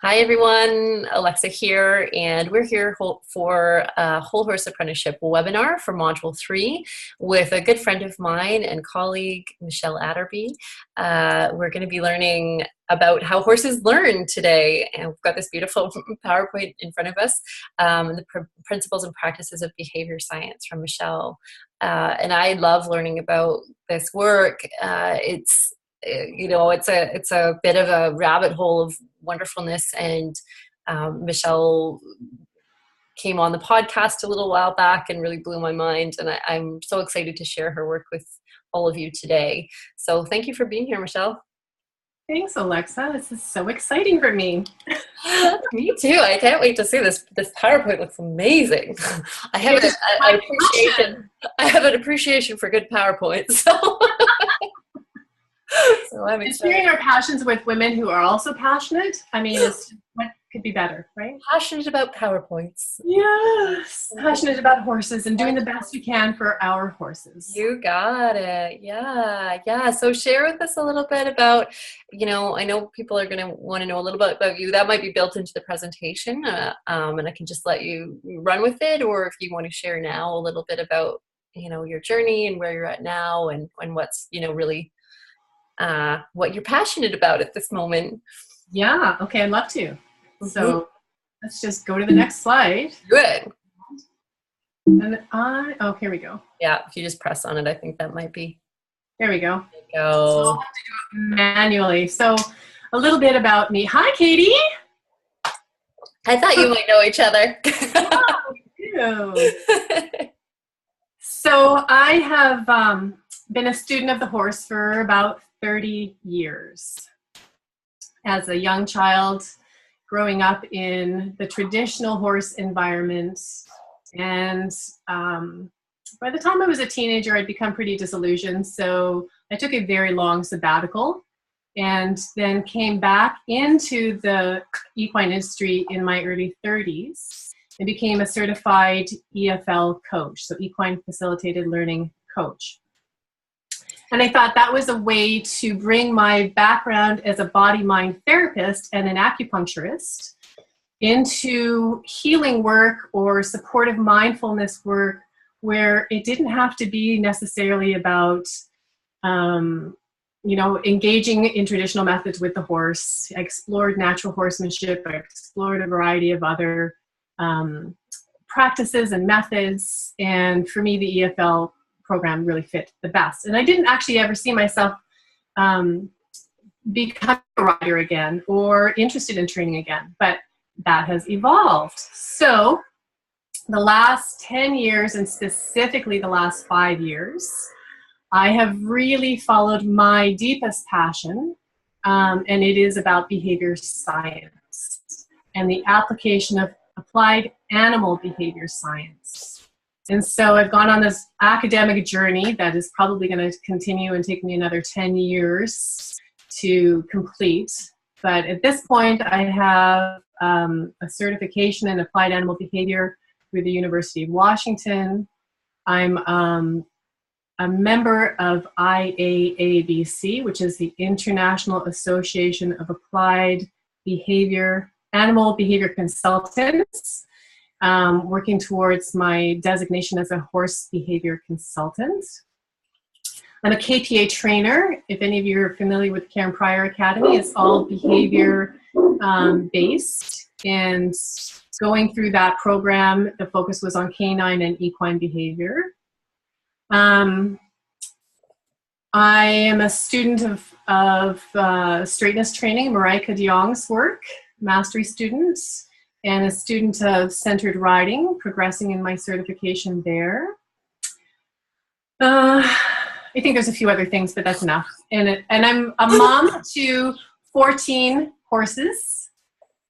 Hi everyone, Alexa here, and we're here for a Whole Horse Apprenticeship webinar for Module 3 with a good friend of mine and colleague, Michelle Atterby. We're going to be learning about how horses learn today, and we've got this beautiful PowerPoint in front of us, and the principles and practices of behavior science from Michelle. And I love learning about this work. It's a bit of a rabbit hole of wonderfulness, and Michelle came on the podcast a little while back and really blew my mind, and I'm so excited to share her work with all of you today. So thank you for being here, Michelle. Thanks, Alexa. This is so exciting for me. Me too. I can't wait to see this. This PowerPoint looks amazing. I have an appreciation for good PowerPoint. So I'm excited. Sharing our passions with women who are also passionate. I mean, what could be better, right? Passionate about PowerPoints. Yes. Passionate about horses and doing the best we can for our horses. You got it. Yeah. So share with us a little bit about, I know people are going to want to know a little bit about you. That might be built into the presentation, and I can just let you run with it. Or if you want to share now a little bit about, your journey and where you're at now and what's, really what you're passionate about at this moment. Yeah. Okay. I'd love to. So let's just go to the next slide. Good. And here we go. Yeah. If you just press on it, I think that might be. There we go. There you go. So I'll have to do it manually. So a little bit about me. Hi, Katie. I thought you might know each other. Oh, we do. So I have been a student of the horse for about 30 years. As a young child, growing up in the traditional horse environment, and by the time I was a teenager, I'd become pretty disillusioned, so I took a very long sabbatical and then came back into the equine industry in my early 30s and became a certified EFL coach, so equine facilitated learning coach. And I thought that was a way to bring my background as a body-mind therapist and an acupuncturist into healing work or supportive mindfulness work where it didn't have to be necessarily about, engaging in traditional methods with the horse. I explored natural horsemanship. I explored a variety of other practices and methods. And for me, the EFL program really fit the best. And I didn't actually ever see myself become a rider again or interested in training again, but that has evolved. So the last 10 years and specifically the last 5 years, I have really followed my deepest passion, and it is about behavior science and the application of applied animal behavior science. And so I've gone on this academic journey that is probably going to continue and take me another 10 years to complete. But at this point, I have a certification in applied animal behavior through the University of Washington. I'm a member of IAABC, which is the International Association of Applied Animal Behavior Consultants. Working towards my designation as a horse behavior consultant. I'm a KPA trainer. If any of you are familiar with Karen Pryor Academy, it's all behavior based. And going through that program, the focus was on canine and equine behavior. I am a student of straightness training, Marika de Jong's work, mastery student, and a student of centered riding, progressing in my certification there. I think there's a few other things, but that's enough. And I'm a mom to 14 horses.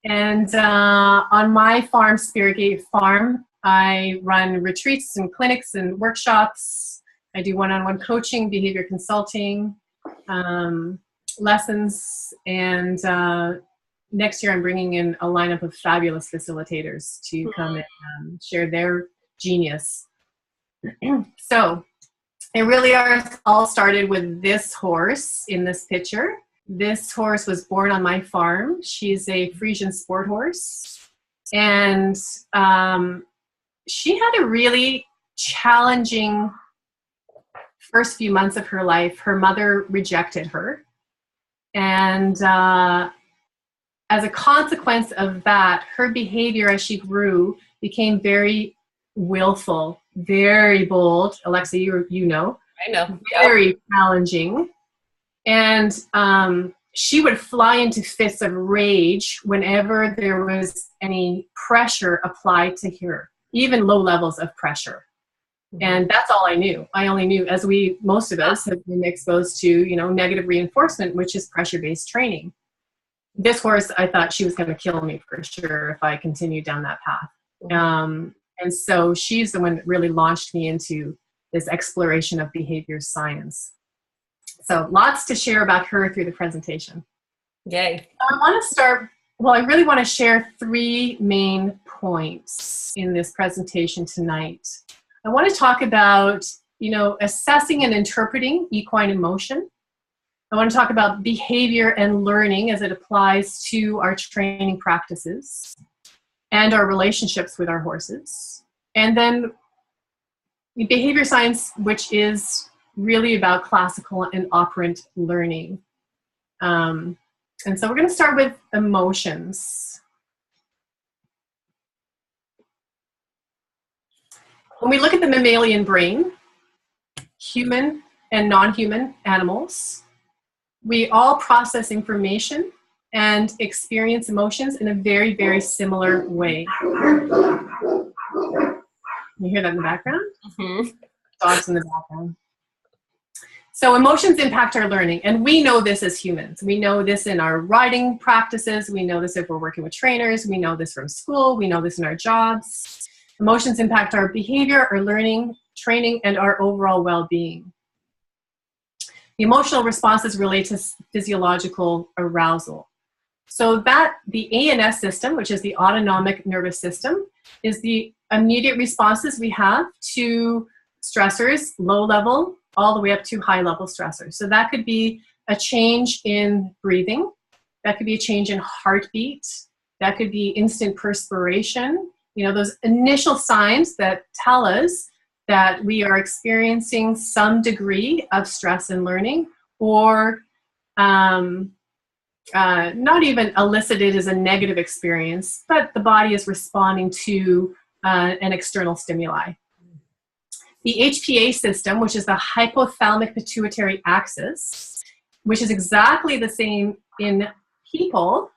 And on my farm, Spirit Gate Farm, I run retreats and clinics and workshops. I do one-on-one coaching, behavior consulting, lessons, and next year, I'm bringing in a lineup of fabulous facilitators to come and share their genius. So it really all started with this horse in this picture. This horse was born on my farm. She's a Frisian sport horse. And she had a really challenging first few months of her life. Her mother rejected her. And as a consequence of that, her behavior as she grew became very willful, very bold. Alexa, you know. I know. Very challenging. And she would fly into fits of rage whenever there was any pressure applied to her, even low levels of pressure. And that's all I knew. I only knew, as most of us have been exposed to, negative reinforcement, which is pressure-based training. This horse, I thought she was going to kill me for sure if I continued down that path. And so she's the one that really launched me into this exploration of behavior science. So lots to share about her through the presentation. Yay. I want to start, I really want to share 3 main points in this presentation tonight. I want to talk about, assessing and interpreting equine emotion. I want to talk about behavior and learning as it applies to our training practices and our relationships with our horses. And then behavior science, which is really about classical and operant learning. And so we're going to start with emotions. When we look at the mammalian brain, human and non-human animals, we all process information and experience emotions in a very, very similar way. You hear that in the background? Mm-hmm. Dogs in the background. So emotions impact our learning, and we know this as humans. We know this in our riding practices. We know this if we're working with trainers. We know this from school. We know this in our jobs. Emotions impact our behavior, our learning, training, and our overall well-being. The emotional responses relate to physiological arousal. So that the ANS system, which is the autonomic nervous system, is the immediate responses we have to stressors, low level, all the way up to high level stressors. So that could be a change in breathing. That could be a change in heartbeat. That could be instant perspiration. Those initial signs that tell us that we are experiencing some degree of stress in learning, or not even elicited as a negative experience, but the body is responding to an external stimuli. The HPA system, which is the hypothalamic pituitary axis, which is exactly the same in people,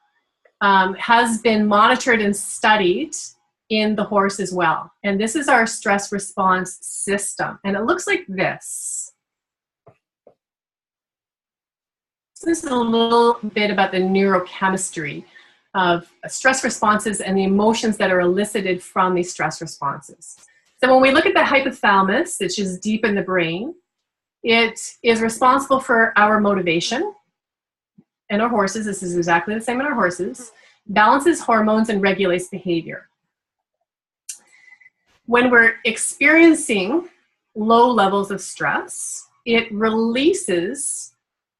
has been monitored and studied in the horse as well. And this is our stress response system. And it looks like this. So this is a little bit about the neurochemistry of stress responses and the emotions that are elicited from these stress responses. So when we look at the hypothalamus, which is deep in the brain, it is responsible for our motivation. And our horses, this is exactly the same in our horses, balances hormones and regulates behavior. When we're experiencing low levels of stress, it releases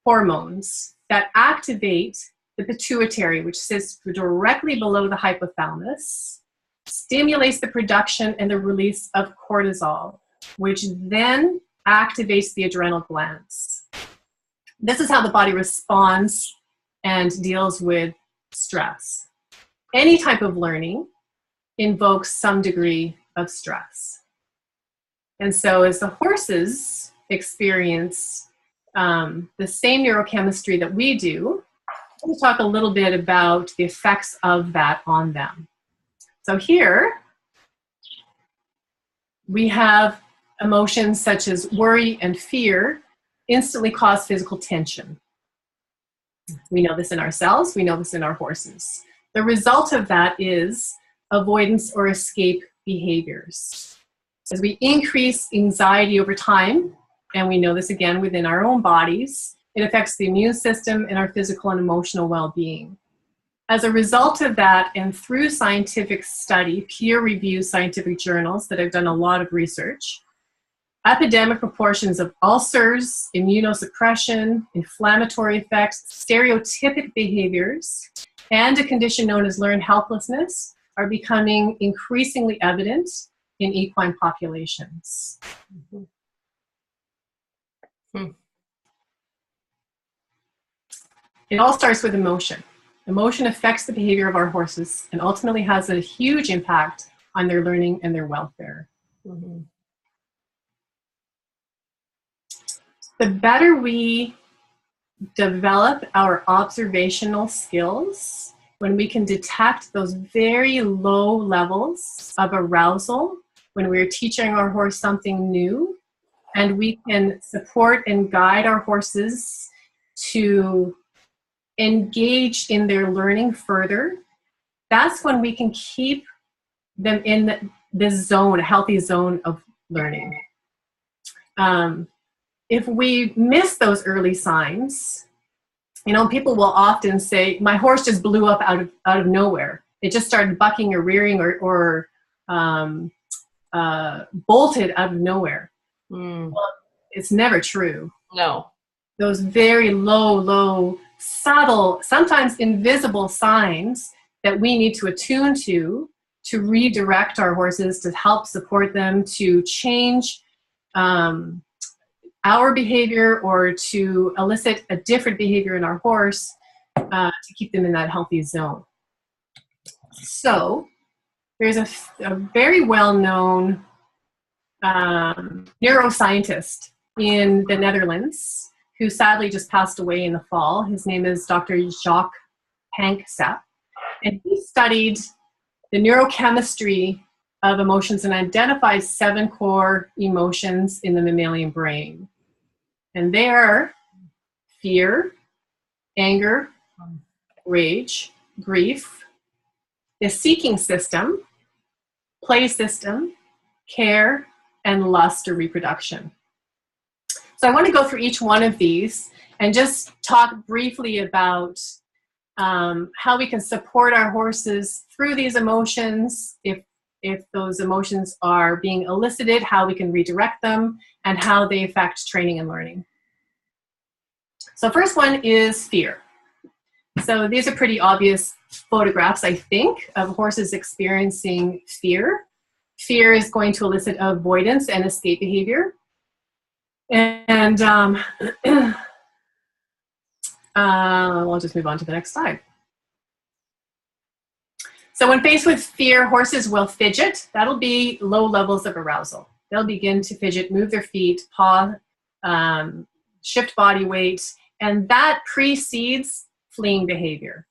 hormones that activate the pituitary, which sits directly below the hypothalamus, stimulates the production and the release of cortisol, which then activates the adrenal glands. This is how the body responds and deals with stress. Any type of learning invokes some degree of stress. And so as the horses experience the same neurochemistry that we do, we'll talk a little bit about the effects of that on them. So here we have emotions such as worry and fear instantly cause physical tension. We know this in ourselves, we know this in our horses. The result of that is avoidance or escape behaviors. As we increase anxiety over time, and we know this again within our own bodies, it affects the immune system and our physical and emotional well-being. As a result of that, and through scientific study, peer-reviewed scientific journals that have done a lot of research, epidemic proportions of ulcers, immunosuppression, inflammatory effects, stereotypic behaviors, and a condition known as learned helplessness are becoming increasingly evident in equine populations. It all starts with emotion. Emotion affects the behavior of our horses and ultimately has a huge impact on their learning and their welfare. Mm-hmm. The better we develop our observational skills, when we can detect those very low levels of arousal, when we're teaching our horse something new, and we can support and guide our horses to engage in their learning further, that's when we can keep them in this zone, a healthy zone of learning. If we miss those early signs, you know, people will often say, my horse just blew up out of nowhere. It just started bucking or rearing or bolted out of nowhere. Well, it's never true. No. Those very low, subtle, sometimes invisible signs that we need to attune to redirect our horses, to help support them, to change our behavior or to elicit a different behavior in our horse to keep them in that healthy zone. So there's a very well-known neuroscientist in the Netherlands who sadly just passed away in the fall. His name is Dr. Jacques Panksepp, and he studied the neurochemistry of emotions and identified 7 core emotions in the mammalian brain. And they are fear, anger, rage, grief, the seeking system, play system, care, and lust or reproduction. So I want to go through each one of these and just talk briefly about how we can support our horses through these emotions, if those emotions are being elicited, how we can redirect them, and how they affect training and learning. So first one is fear. So these are pretty obvious photographs, I think, of horses experiencing fear. Fear is going to elicit avoidance and escape behavior. And we'll just move on to the next slide. So when faced with fear, horses will fidget. That'll be low levels of arousal. They'll begin to fidget, move their feet, paw, shift body weight, and that precedes fleeing behavior.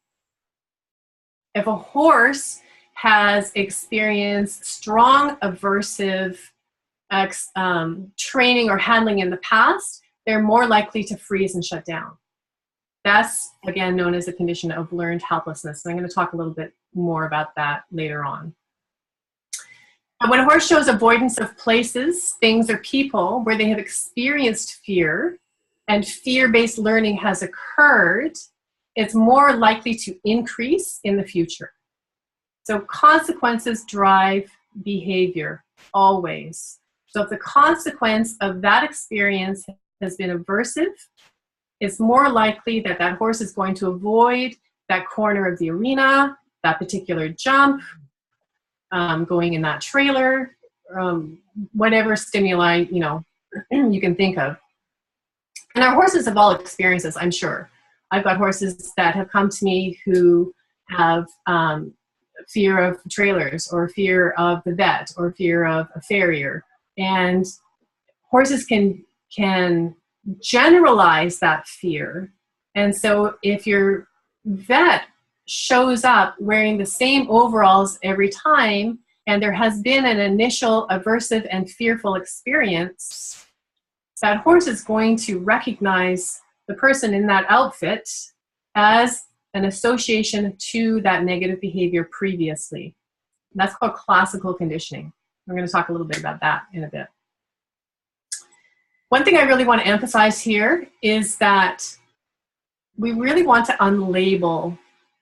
If a horse has experienced strong aversive training or handling in the past, they're more likely to freeze and shut down. That's, again, known as a condition of learned helplessness. And I'm going to talk a little bit more about that later on. And when a horse shows avoidance of places, things, or people where they have experienced fear and fear-based learning has occurred, it's more likely to increase in the future. So consequences drive behavior, always. So if the consequence of that experience has been aversive, it's more likely that that horse is going to avoid that corner of the arena, that particular jump, going in that trailer, whatever stimuli, you know, you can think of. And our horses have all experienced this, I'm sure. I've got horses that have come to me who have fear of trailers or fear of the vet or fear of a farrier. And horses can generalize that fear. And so if your vet shows up wearing the same overalls every time, and there has been an initial aversive and fearful experience, that horse is going to recognize the person in that outfit as an association to that negative behavior previously. That's called classical conditioning. We're going to talk a little bit about that in a bit. One thing I really want to emphasize here is that we really want to unlabel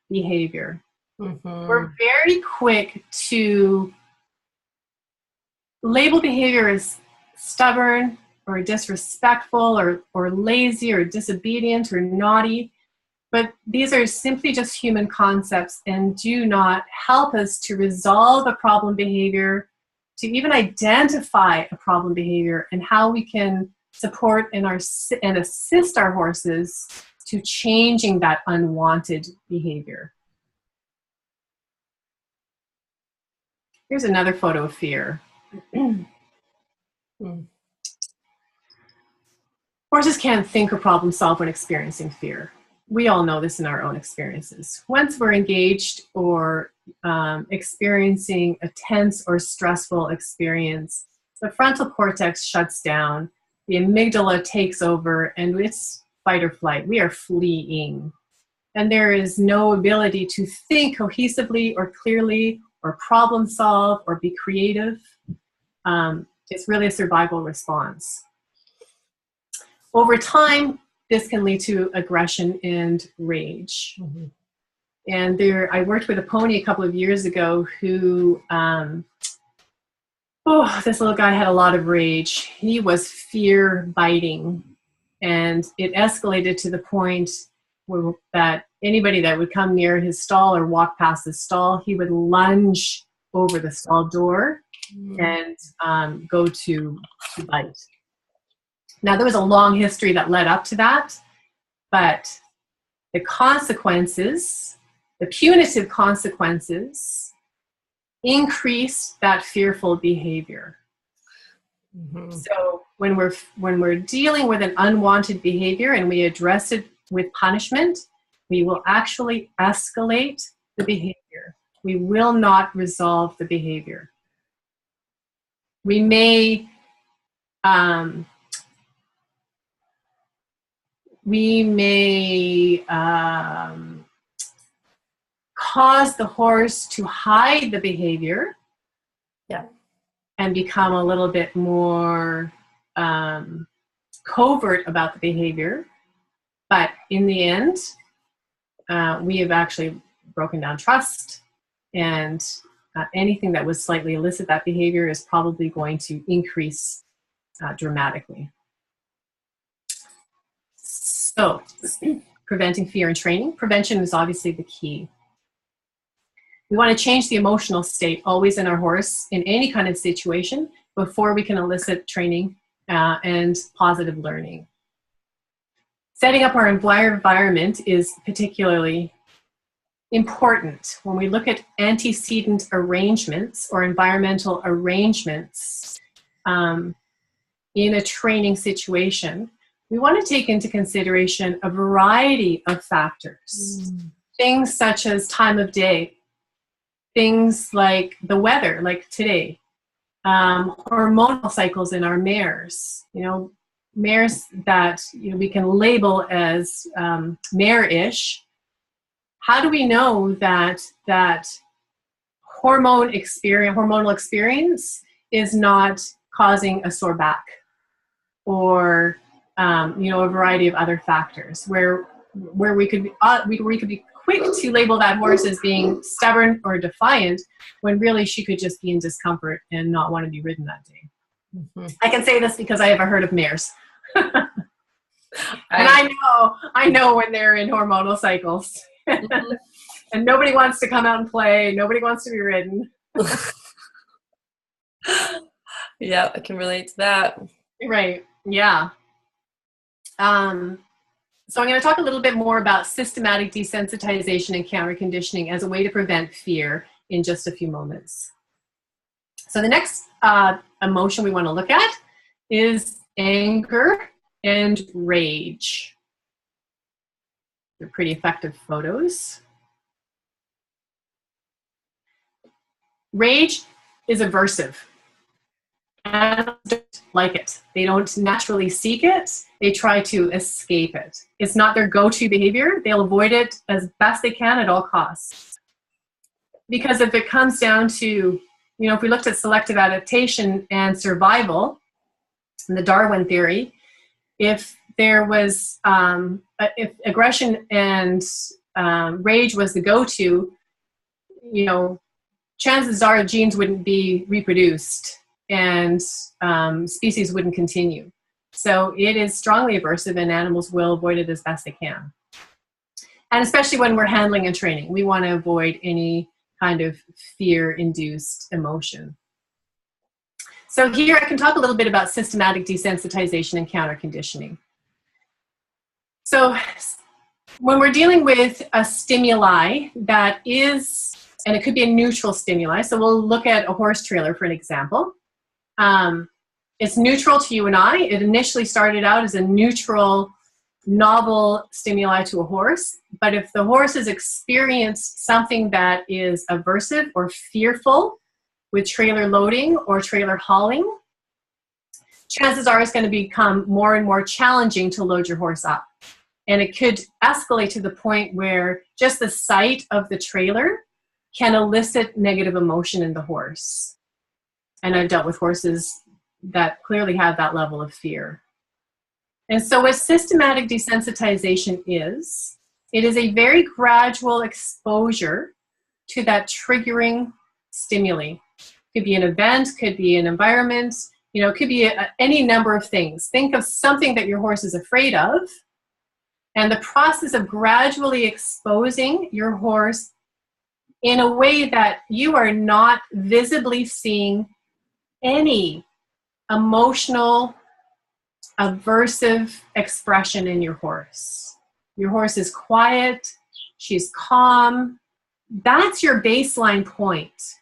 behavior. Mm-hmm. We're very quick to label behavior as stubborn or disrespectful or lazy or disobedient or naughty. But these are simply just human concepts and do not help us to resolve a problem behavior, to even identify a problem behavior, and how we can support and assist our horses to changing that unwanted behavior. Here's another photo of fear. Horses can't think or problem solve when experiencing fear. We all know this in our own experiences. Once we're engaged or experiencing a tense or stressful experience, the frontal cortex shuts down, the amygdala takes over, and it's fight or flight. We are fleeing. And there is no ability to think cohesively or clearly or problem solve or be creative. It's really a survival response. Over time, this can lead to aggression and rage. Mm-hmm. And I worked with a pony a couple of years ago who, this little guy had a lot of rage. He was fear biting, and it escalated to the point that anybody that would come near his stall or walk past his stall, he would lunge over the stall door and go to bite. Now, there was a long history that led up to that, but the consequences, the punitive consequences, increased that fearful behavior. Mm-hmm. So when we're dealing with an unwanted behavior and we address it with punishment, we will actually escalate the behavior. We will not resolve the behavior. We may cause the horse to hide the behavior, and become a little bit more covert about the behavior. But in the end, we have actually broken down trust, and anything that would slightly elicit that behavior is probably going to increase dramatically. So, preventing fear and training. Prevention is obviously the key. We want to change the emotional state always in our horse in any kind of situation before we can elicit training and positive learning. Setting up our environment is particularly important. When we look at antecedent arrangements or environmental arrangements in a training situation, we want to take into consideration a variety of factors. Things such as time of day, things like the weather, like today, hormonal cycles in our mares, mares that we can label as mare-ish. How do we know that hormonal experience is not causing a sore back, or a variety of other factors where we could be quick to label that horse as being stubborn or defiant, when really she could just be in discomfort and not want to be ridden that day. Mm-hmm. I can say this because I have a herd of mares. And I know when they're in hormonal cycles. Mm-hmm. And nobody wants to come out and play. Nobody wants to be ridden. Yeah, I can relate to that. Right. Yeah. So I'm going to talk a little bit more about systematic desensitization and counter-conditioning as a way to prevent fear in just a few moments. So the next emotion we want to look at is anger and rage. They're pretty effective photos. Rage is aversive. Animals don't like it. They don't naturally seek it. They try to escape it. It's not their go-to behavior. They'll avoid it as best they can at all costs. Because if it comes down to, if we looked at selective adaptation and survival, in the Darwin theory, if there was, if aggression and rage was the go-to, chances are genes wouldn't be reproduced and species wouldn't continue. So it is strongly aversive, and animals will avoid it as best they can. And especially when we're handling and training, we want to avoid any kind of fear-induced emotion. So here I can talk a little bit about systematic desensitization and counter-conditioning. So when we're dealing with a stimuli that is, and it could be a neutral stimuli, so we'll look at a horse trailer for an example. It's neutral to you and I. It initially started out as a neutral, novel stimuli to a horse, but if the horse has experienced something that is aversive or fearful with trailer loading or trailer hauling, chances are it's going to become more and more challenging to load your horse up. And it could escalate to the point where just the sight of the trailer can elicit negative emotion in the horse. And I've dealt with horses that clearly have that level of fear. And so what systematic desensitization is, it is a very gradual exposure to that triggering stimuli. Could be an event, could be an environment, it could be any number of things. Think of something that your horse is afraid of, and the process of gradually exposing your horse in a way that you are not visibly seeing any emotional, aversive expression in your horse. Your horse is quiet, she's calm. That's your baseline point.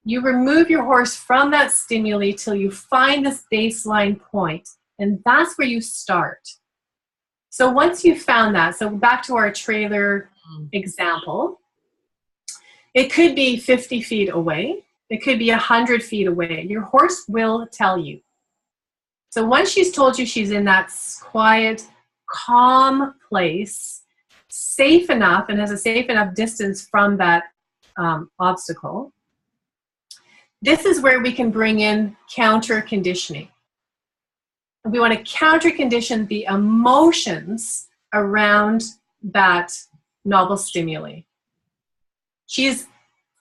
You remove your horse from that stimuli till you find this baseline point, and that's where you start. So once you've found that, so back to our trailer example, it could be 50 feet away, it could be 100 feet away. Your horse will tell you. So once she's told you she's in that quiet, calm place, safe enough, and has a safe enough distance from that obstacle, this is where we can bring in counter conditioning. We want to counter condition the emotions around that novel stimuli. She's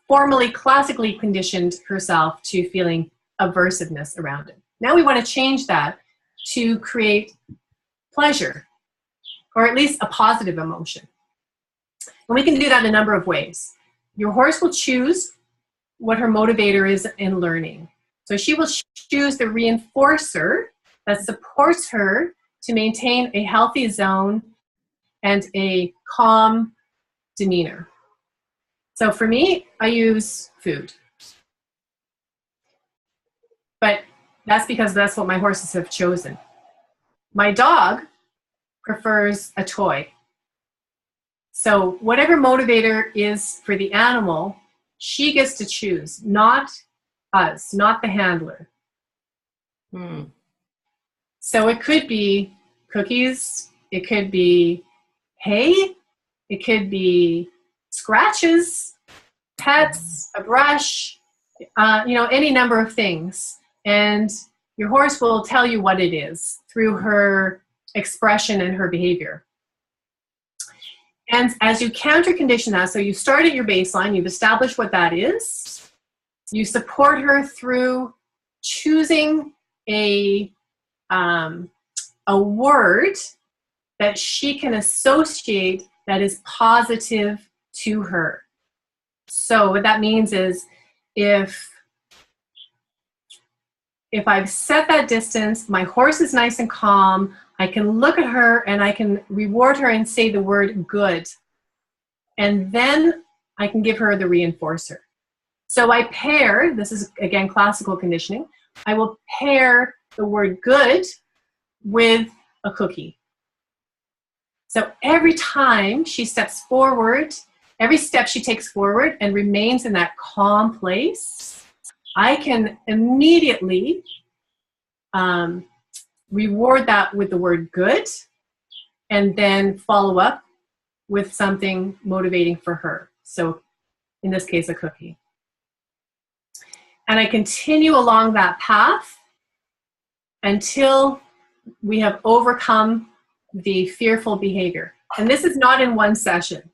formally, classically conditioned herself to feeling aversiveness around it. Now we want to change that to create pleasure, or at least a positive emotion. And we can do that in a number of ways. Your horse will choose what her motivator is in learning. So she will choose the reinforcer that supports her to maintain a healthy zone and a calm demeanor. So for me, I use food. But that's because that's what my horses have chosen. My dog prefers a toy. So whatever motivator is for the animal, she gets to choose, not us, not the handler. So it could be cookies, it could be hay, it could be scratches, pets, a brush, any number of things. And your horse will tell you what it is through her expression and her behavior. And as you counter condition that, so you start at your baseline, you've established what that is, you support her through choosing a word that she can associate that is positive to her. So what that means is if I've set that distance, my horse is nice and calm, I can look at her and I can reward her and say the word good. And then I can give her the reinforcer. So I pair, this is again classical conditioning, I will pair the word good with a cookie. So every time she steps forward, every step she takes forward and remains in that calm place, I can immediately reward that with the word good and then follow up with something motivating for her. So in this case, a cookie. And I continue along that path until we have overcome the fearful behavior. And this is not in one session.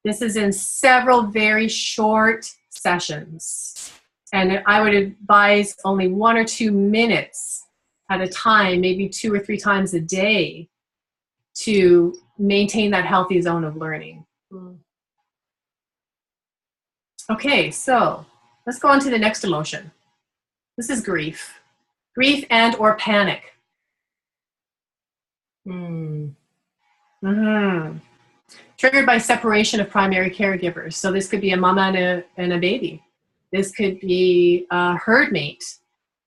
This is in several very short sessions. And I would advise only 1 or 2 minutes at a time, maybe 2 or 3 times a day, to maintain that healthy zone of learning. Okay, so let's go on to the next emotion. This is grief. Grief and or panic. Triggered by separation of primary caregivers. So this could be a mama and a baby. This could be a herd mate.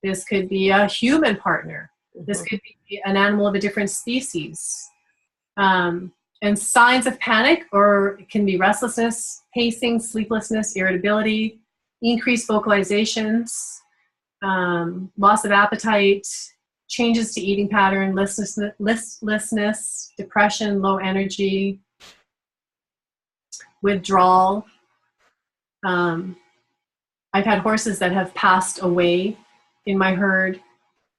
This could be a human partner. This could be an animal of a different species. And signs of panic, or it can be restlessness, pacing, sleeplessness, irritability, increased vocalizations, loss of appetite, changes to eating pattern, listlessness, depression, low energy, withdrawal. I've had horses that have passed away in my herd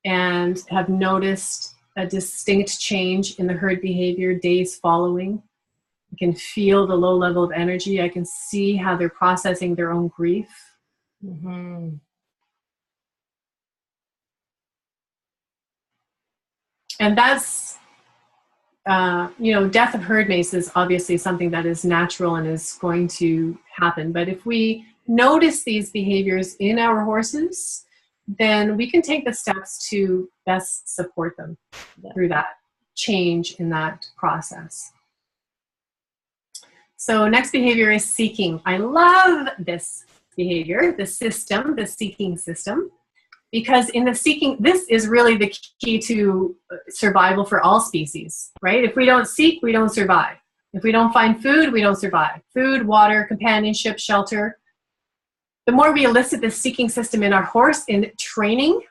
and have noticed a distinct change in the herd behavior days following. I can feel the low level of energy. I can see how they're processing their own grief. And that's, death of herd mates is obviously something that is natural and is going to happen. But if we notice these behaviors in our horses, then we can take the steps to best support them through that change in that process. So next behavior is seeking. I love this behavior, the system, the seeking system, because in the seeking, this is really the key to survival for all species, right? If we don't seek, we don't survive. If we don't find food, we don't survive. Food, water, companionship, shelter. The more we elicit the seeking system in our horse in training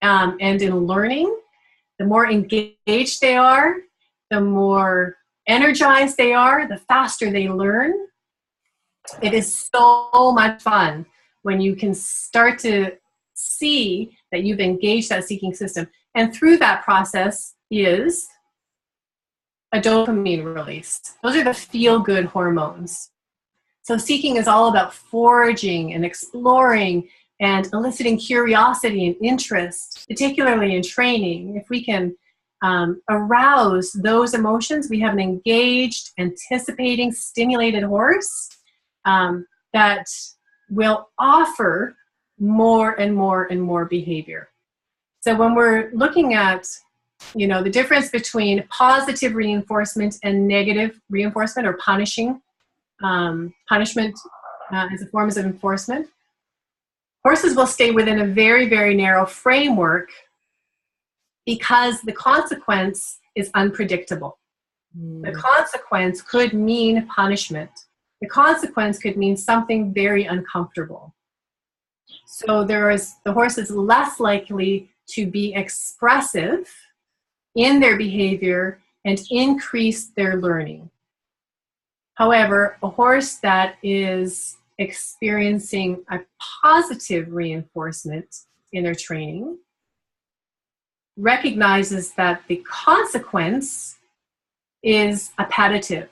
and in learning, the more engaged they are, the more energized they are, the faster they learn. It is so much fun when you can start to see that you've engaged that seeking system. And through that process is a dopamine release. Those are the feel-good hormones. So seeking is all about foraging and exploring and eliciting curiosity and interest, particularly in training. If we can arouse those emotions, we have an engaged, anticipating, stimulated horse that will offer more and more and more behavior. So when we're looking at, the difference between positive reinforcement and negative reinforcement, or punishment as a form of enforcement, horses will stay within a very, very narrow framework because the consequence is unpredictable. The consequence could mean punishment. The consequence could mean something very uncomfortable. So the horse is less likely to be expressive in their behavior and increase their learning. However, a horse that is experiencing a positive reinforcement in their training recognizes that the consequence is appetitive,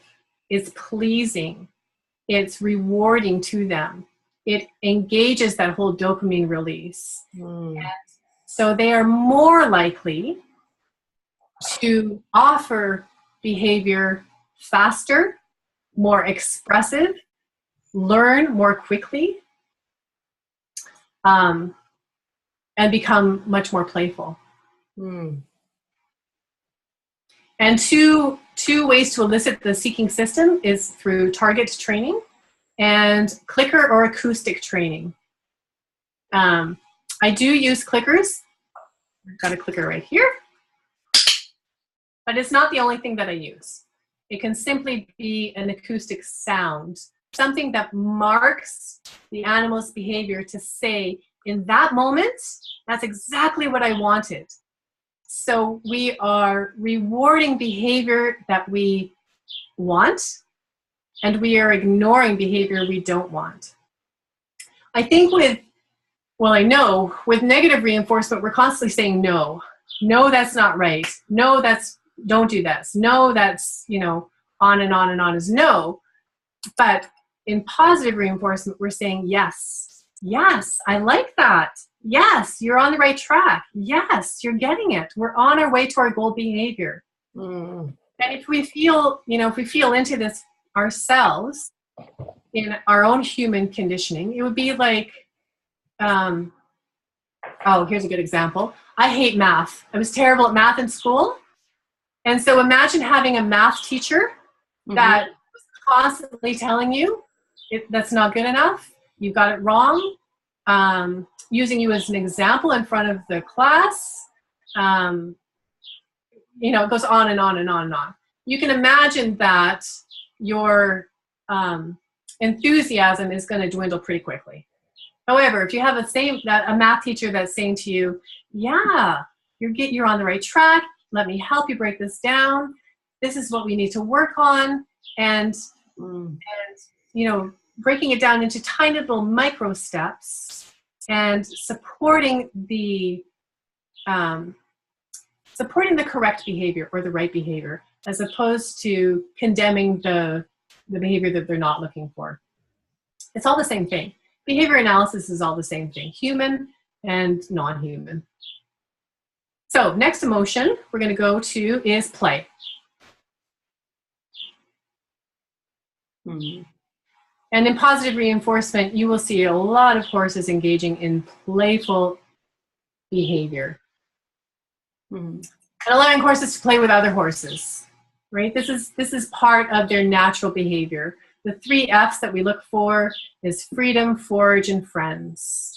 it's pleasing, it's rewarding to them. It engages that whole dopamine release. And so they are more likely to offer behavior faster, more expressive, learn more quickly, and become much more playful. And two ways to elicit the seeking system is through target training and clicker or acoustic training. I do use clickers. I've got a clicker right here. But it's not the only thing that I use. It can simply be an acoustic sound, something that marks the animal's behavior to say, in that moment, that's exactly what I wanted. So we are rewarding behavior that we want, and we are ignoring behavior we don't want. I think with negative reinforcement, we're constantly saying no. No, that's not right. No, don't do this. No, that's, on and on and on is no. But in positive reinforcement, we're saying yes. Yes, I like that. Yes, you're on the right track. Yes, you're getting it. We're on our way to our goal behavior. Mm. And if we feel, if we feel into this ourselves in our own human conditioning, it would be like, oh, here's a good example. I hate math. I was terrible at math in school. And so imagine having a math teacher that was constantly telling you that's not good enough, you got it wrong, using you as an example in front of the class. It goes on and on and on and on. You can imagine that your enthusiasm is going to dwindle pretty quickly. However, if you have a math teacher that's saying to you, yeah, you're on the right track, let me help you break this down, this is what we need to work on, and breaking it down into tiny little micro steps and supporting the correct behavior or the right behavior, as opposed to condemning the behavior that they're not looking for. It's all the same thing. Behavior analysis is all the same thing, human and non-human. So next emotion we're going to go to is play. And in positive reinforcement, you will see a lot of horses engaging in playful behavior. And allowing horses to play with other horses, right? This is part of their natural behavior. The 3 F's that we look for is freedom, forage, and friends.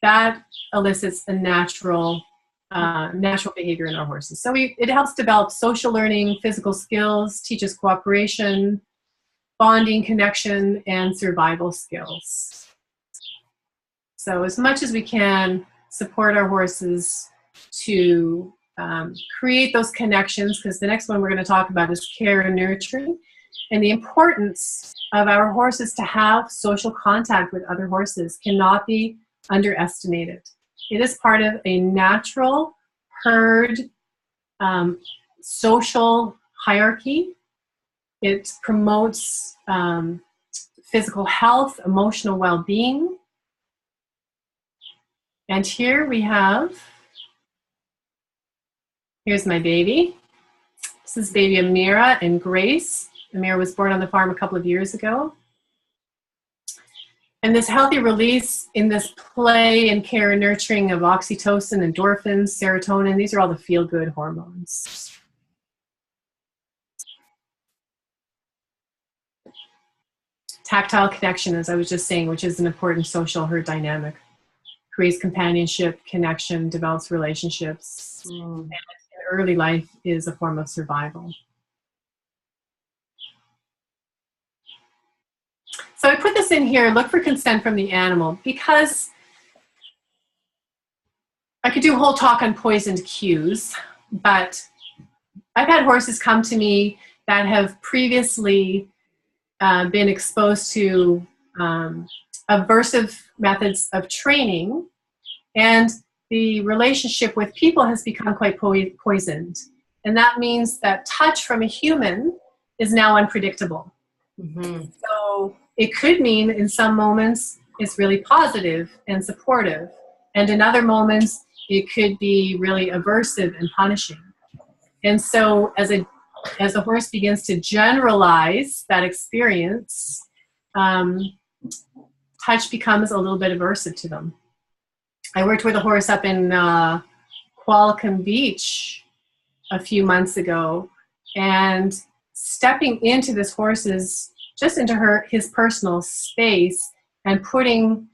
That elicits a natural behavior in our horses. So it helps develop social learning, physical skills, teaches cooperation, bonding, connection, and survival skills. So as much as we can support our horses to create those connections, because the next one we're going to talk about is care and nurturing, and the importance of our horses to have social contact with other horses cannot be underestimated. It is part of a natural herd social hierarchy. It promotes physical health, emotional well-being. And here we have, here's my baby. This is baby Amira and Grace. Amira was born on the farm a couple of years ago. And this healthy release in this play and care and nurturing of oxytocin, endorphins, serotonin, these are all the feel-good hormones. Tactile connection, as I was just saying, which is an important social herd dynamic. Creates companionship, connection, develops relationships. And in early life is a form of survival. So I put this in here, look for consent from the animal, because I could do a whole talk on poisoned cues, but I've had horses come to me that have previously been exposed to aversive methods of training, and the relationship with people has become quite poisoned. And that means that touch from a human is now unpredictable. So it could mean in some moments it's really positive and supportive, and in other moments it could be really aversive and punishing. And so as the horse begins to generalize that experience, touch becomes a little bit aversive to them. I worked with a horse up in Qualicum Beach a few months ago, and stepping into this horse's, just into his personal space and putting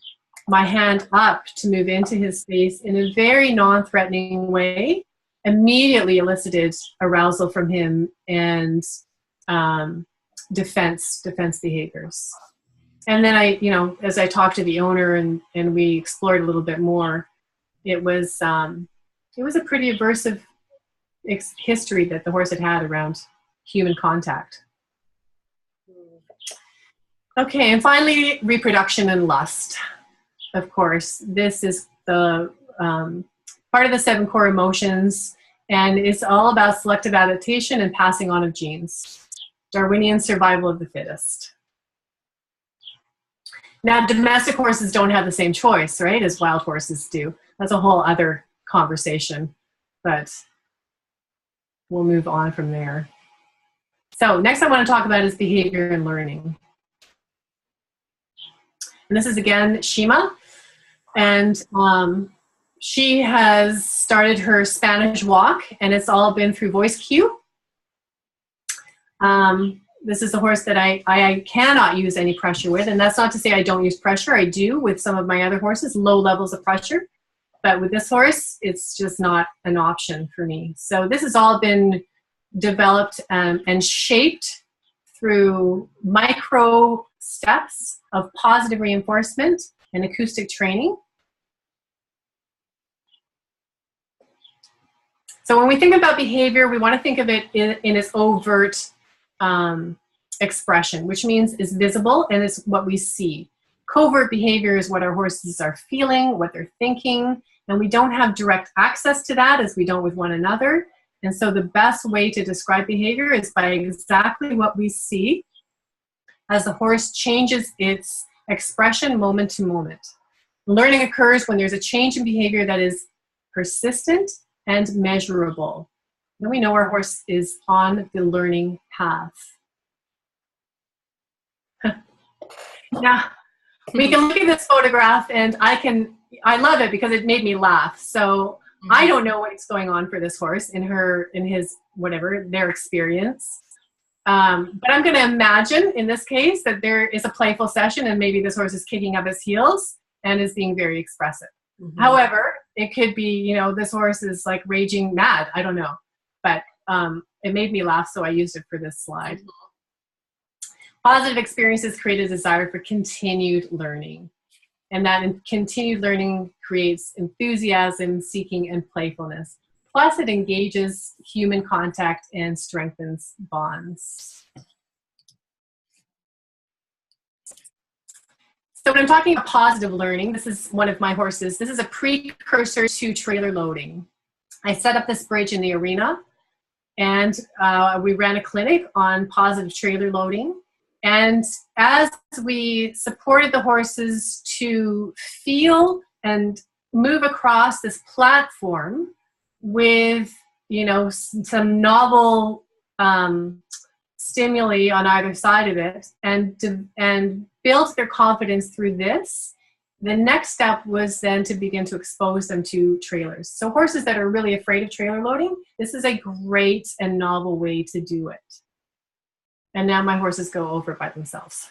my hand up to move into his space in a very non-threatening way immediately elicited arousal from him and defense behaviors. And then as I talked to the owner and we explored a little bit more, it was a pretty aversive history that the horse had around human contact. Okay, and finally, reproduction and lust. Of course, this is the part of the 7 core emotions, and it's all about selective adaptation and passing on of genes. Darwinian survival of the fittest. Now, domestic horses don't have the same choice, right, as wild horses do. That's a whole other conversation, but we'll move on from there. So next I want to talk about is behavior and learning. And this is, again, Shima. And she has started her Spanish walk, and it's all been through voice cue. This is a horse that I cannot use any pressure with, and that's not to say I don't use pressure. I do with some of my other horses, low levels of pressure. But with this horse, it's just not an option for me. So this has all been developed and shaped through micro steps of positive reinforcement and acoustic training. So when we think about behavior, we want to think of it in its overt expression, which means it's visible and it's what we see. Covert behavior is what our horses are feeling, what they're thinking, and we don't have direct access to that as we don't with one another. And so the best way to describe behavior is by exactly what we see as the horse changes its expression moment to moment. Learning occurs when there's a change in behavior that is persistent and measurable. Then we know our horse is on the learning path. Now, we can look at this photograph, and I love it because it made me laugh. So I don't know what's going on for this horse in his, whatever, their experience. But I'm going to imagine in this case that there is a playful session and maybe this horse is kicking up his heels and is being very expressive. Mm-hmm. However, it could be, you know, this horse is like raging mad. I don't know. But it made me laugh, so I used it for this slide. Mm-hmm. Positive experiences create a desire for continued learning. And that continued learning creates enthusiasm, seeking, and playfulness. Plus, it engages human contact and strengthens bonds. So when I'm talking about positive learning, this is one of my horses. This is a precursor to trailer loading. I set up this bridge in the arena, and we ran a clinic on positive trailer loading. And as we supported the horses to feel and move across this platform with, you know, some novel stimuli on either side of it, and build their confidence through this, the next step was then to begin to expose them to trailers. So horses that are really afraid of trailer loading, this is a great and novel way to do it. And now my horses go over it by themselves.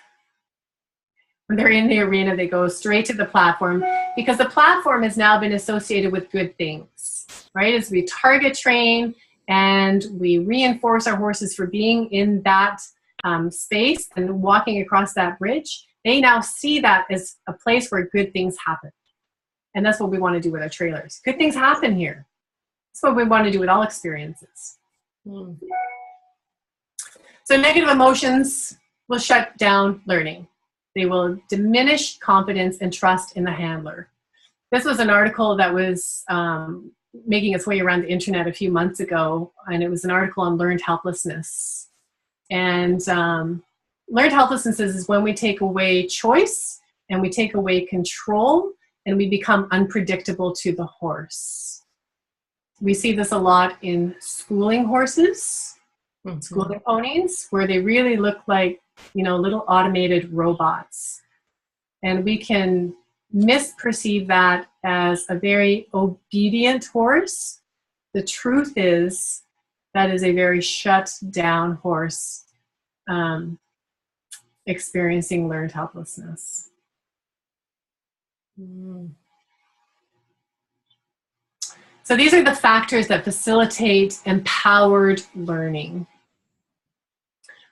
When they're in the arena, they go straight to the platform because the platform has now been associated with good things, right? As we target train and we reinforce our horses for being in that space and walking across that bridge, they now see that as a place where good things happen. And that's what we want to do with our trailers. Good things happen here. That's what we want to do with all experiences. Mm. So negative emotions will shut down learning. They will diminish confidence and trust in the handler. This was an article that was making its way around the internet a few months ago, and it was an article on learned helplessness. And learned helplessness is when we take away choice and we take away control and we become unpredictable to the horse. We see this a lot in schooling horses. Mm-hmm. Schooling ponies, where they really look like, you know, little automated robots. And we can misperceive that as a very obedient horse. The truth is that is a very shut down horse experiencing learned helplessness. Mm. So these are the factors that facilitate empowered learning.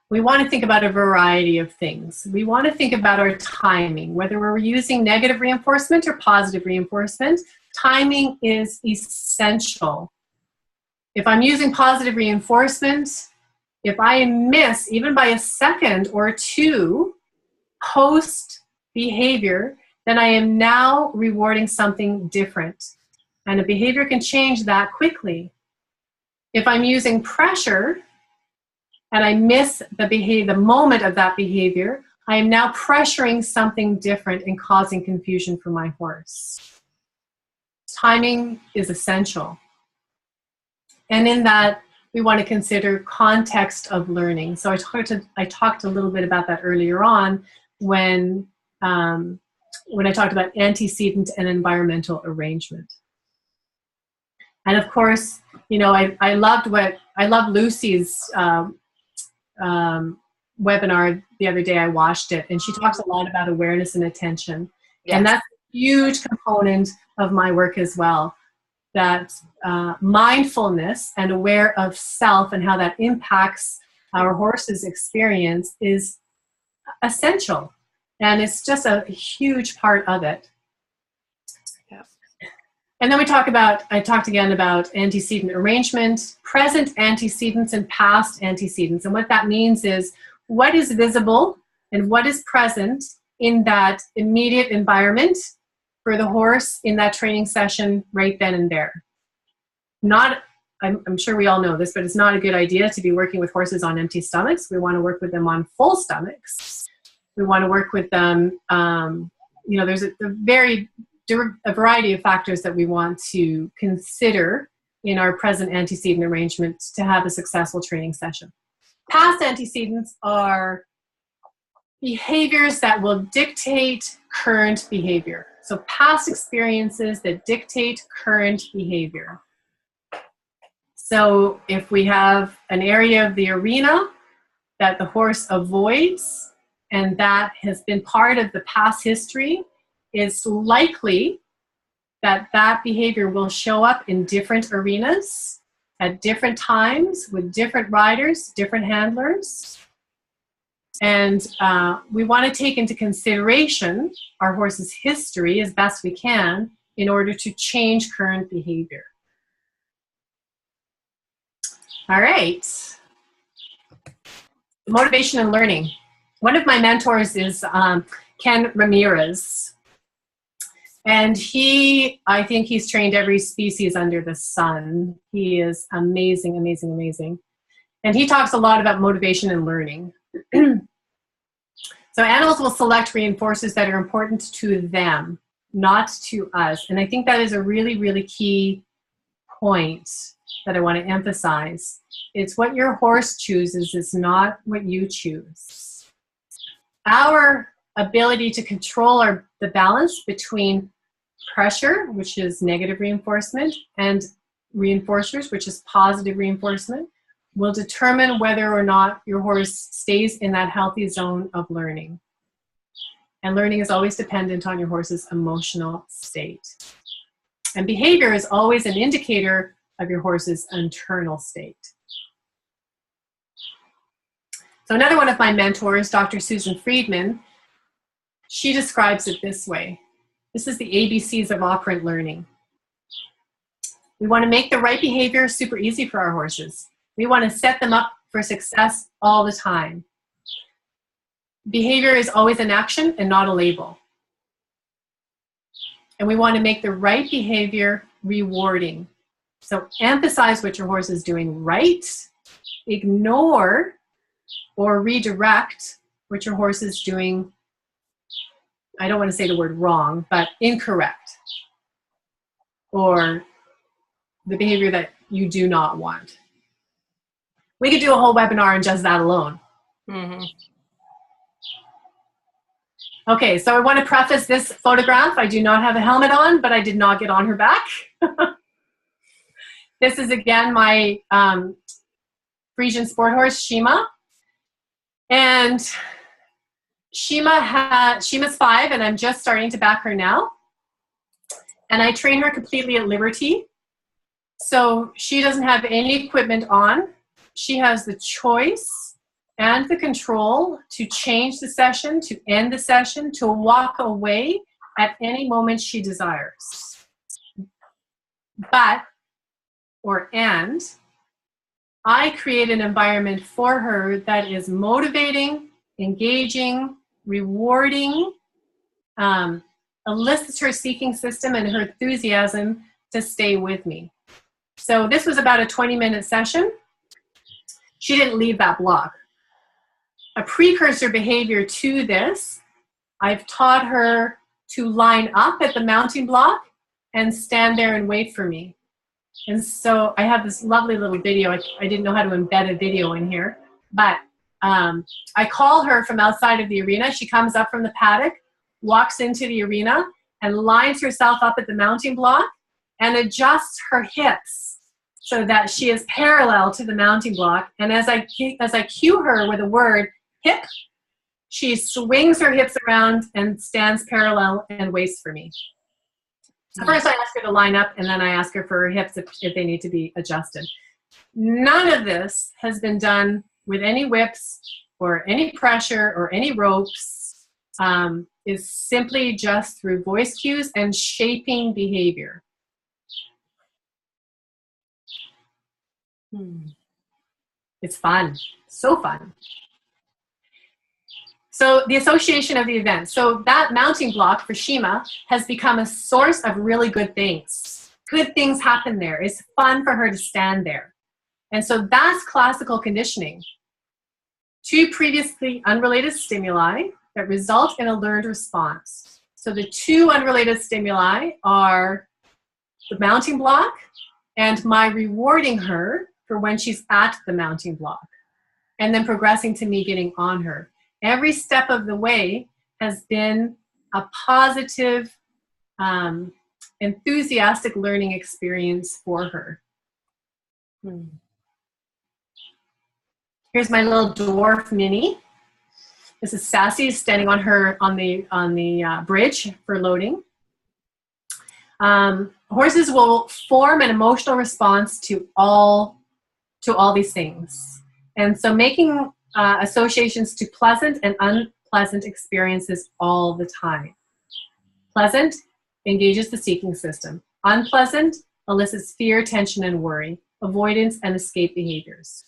We want to think about a variety of things. We want to think about our timing, whether we're using negative reinforcement or positive reinforcement. Timing is essential. If I'm using positive reinforcement, if I miss even by a second or two post behavior, then I am now rewarding something different. And a behavior can change that quickly. If I'm using pressure and I miss the moment of that behavior, I am now pressuring something different and causing confusion for my horse. Timing is essential. And in that, we want to consider context of learning. So I talked a little bit about that earlier on when I talked about antecedent and environmental arrangement. And of course, you know, I loved Lucy's webinar the other day. I watched it, and she talks a lot about awareness and attention. Yes. And that's a huge component of my work as well. That mindfulness and aware of self and how that impacts our horse's experience is essential. And it's just a huge part of it. Yeah. And then I talked again about antecedent arrangement, present antecedents and past antecedents. And what that means is what is visible and what is present in that immediate environment for the horse in that training session right then and there. I'm sure we all know this, but it's not a good idea to be working with horses on empty stomachs. We want to work with them on full stomachs. We want to work with them, you know, there's a variety of factors that we want to consider in our present antecedent arrangement to have a successful training session. Past antecedents are behaviors that will dictate current behavior. So past experiences that dictate current behavior. So if we have an area of the arena that the horse avoids and that has been part of the past history, it's likely that that behavior will show up in different arenas at different times with different riders, different handlers. And we want to take into consideration our horse's history as best we can in order to change current behavior. All right. Motivation and learning. One of my mentors is Ken Ramirez. And I think he's trained every species under the sun. He is amazing, amazing, amazing. And he talks a lot about motivation and learning. So animals will select reinforcers that are important to them, not to us. And I think that is a really, really key point that I want to emphasize. It's what your horse chooses, it's not what you choose. Our ability to control the balance between pressure, which is negative reinforcement, and reinforcers, which is positive reinforcement, will determine whether or not your horse stays in that healthy zone of learning. And learning is always dependent on your horse's emotional state. And behavior is always an indicator of your horse's internal state. So another one of my mentors, Dr. Susan Friedman, she describes it this way. This is the ABCs of operant learning. We want to make the right behavior super easy for our horses. We want to set them up for success all the time. Behavior is always an action and not a label. And we want to make the right behavior rewarding. So emphasize what your horse is doing right, ignore or redirect what your horse is doing, I don't want to say the word wrong, but incorrect, or the behavior that you do not want. We could do a whole webinar on just that alone. Mm-hmm. Okay, so I want to preface this photograph. I do not have a helmet on, but I did not get on her back. This is, again, my Frisian sport horse, Shima. And Shima's 5, and I'm just starting to back her now. And I train her completely at liberty. So she doesn't have any equipment on. She has the choice and the control to change the session, to end the session, to walk away at any moment she desires. I create an environment for her that is motivating, engaging, rewarding, elicits her seeking system and her enthusiasm to stay with me. So this was about a 20-minute session. She didn't leave that block. a precursor behavior to this, I've taught her to line up at the mounting block and stand there and wait for me. And so I have this lovely little video. I didn't know how to embed a video in here, but I call her from outside of the arena. She comes up from the paddock, walks into the arena, and lines herself up at the mounting block and adjusts her hips so that she is parallel to the mounting block. And as I cue her with a word, hip, she swings her hips around and stands parallel and waits for me. So first I ask her to line up, and then I ask her for her hips if they need to be adjusted. None of this has been done with any whips or any pressure or any ropes. Is simply just through voice cues and shaping behavior. It's fun, so fun. So the association of the event. So that mounting block for Shima has become a source of really good things. Good things happen there. It's fun for her to stand there. And so that's classical conditioning. Two previously unrelated stimuli that result in a learned response. So the two unrelated stimuli are the mounting block and my rewarding her for when she's at the mounting block, and then progressing to me getting on her. Every step of the way has been a positive, enthusiastic learning experience for her. Here's my little dwarf mini. This is Sassy standing on the bridge for loading. Horses will form an emotional response to all these things, and so making associations to pleasant and unpleasant experiences all the time. Pleasant engages the seeking system. Unpleasant elicits fear, tension, and worry, avoidance, and escape behaviors.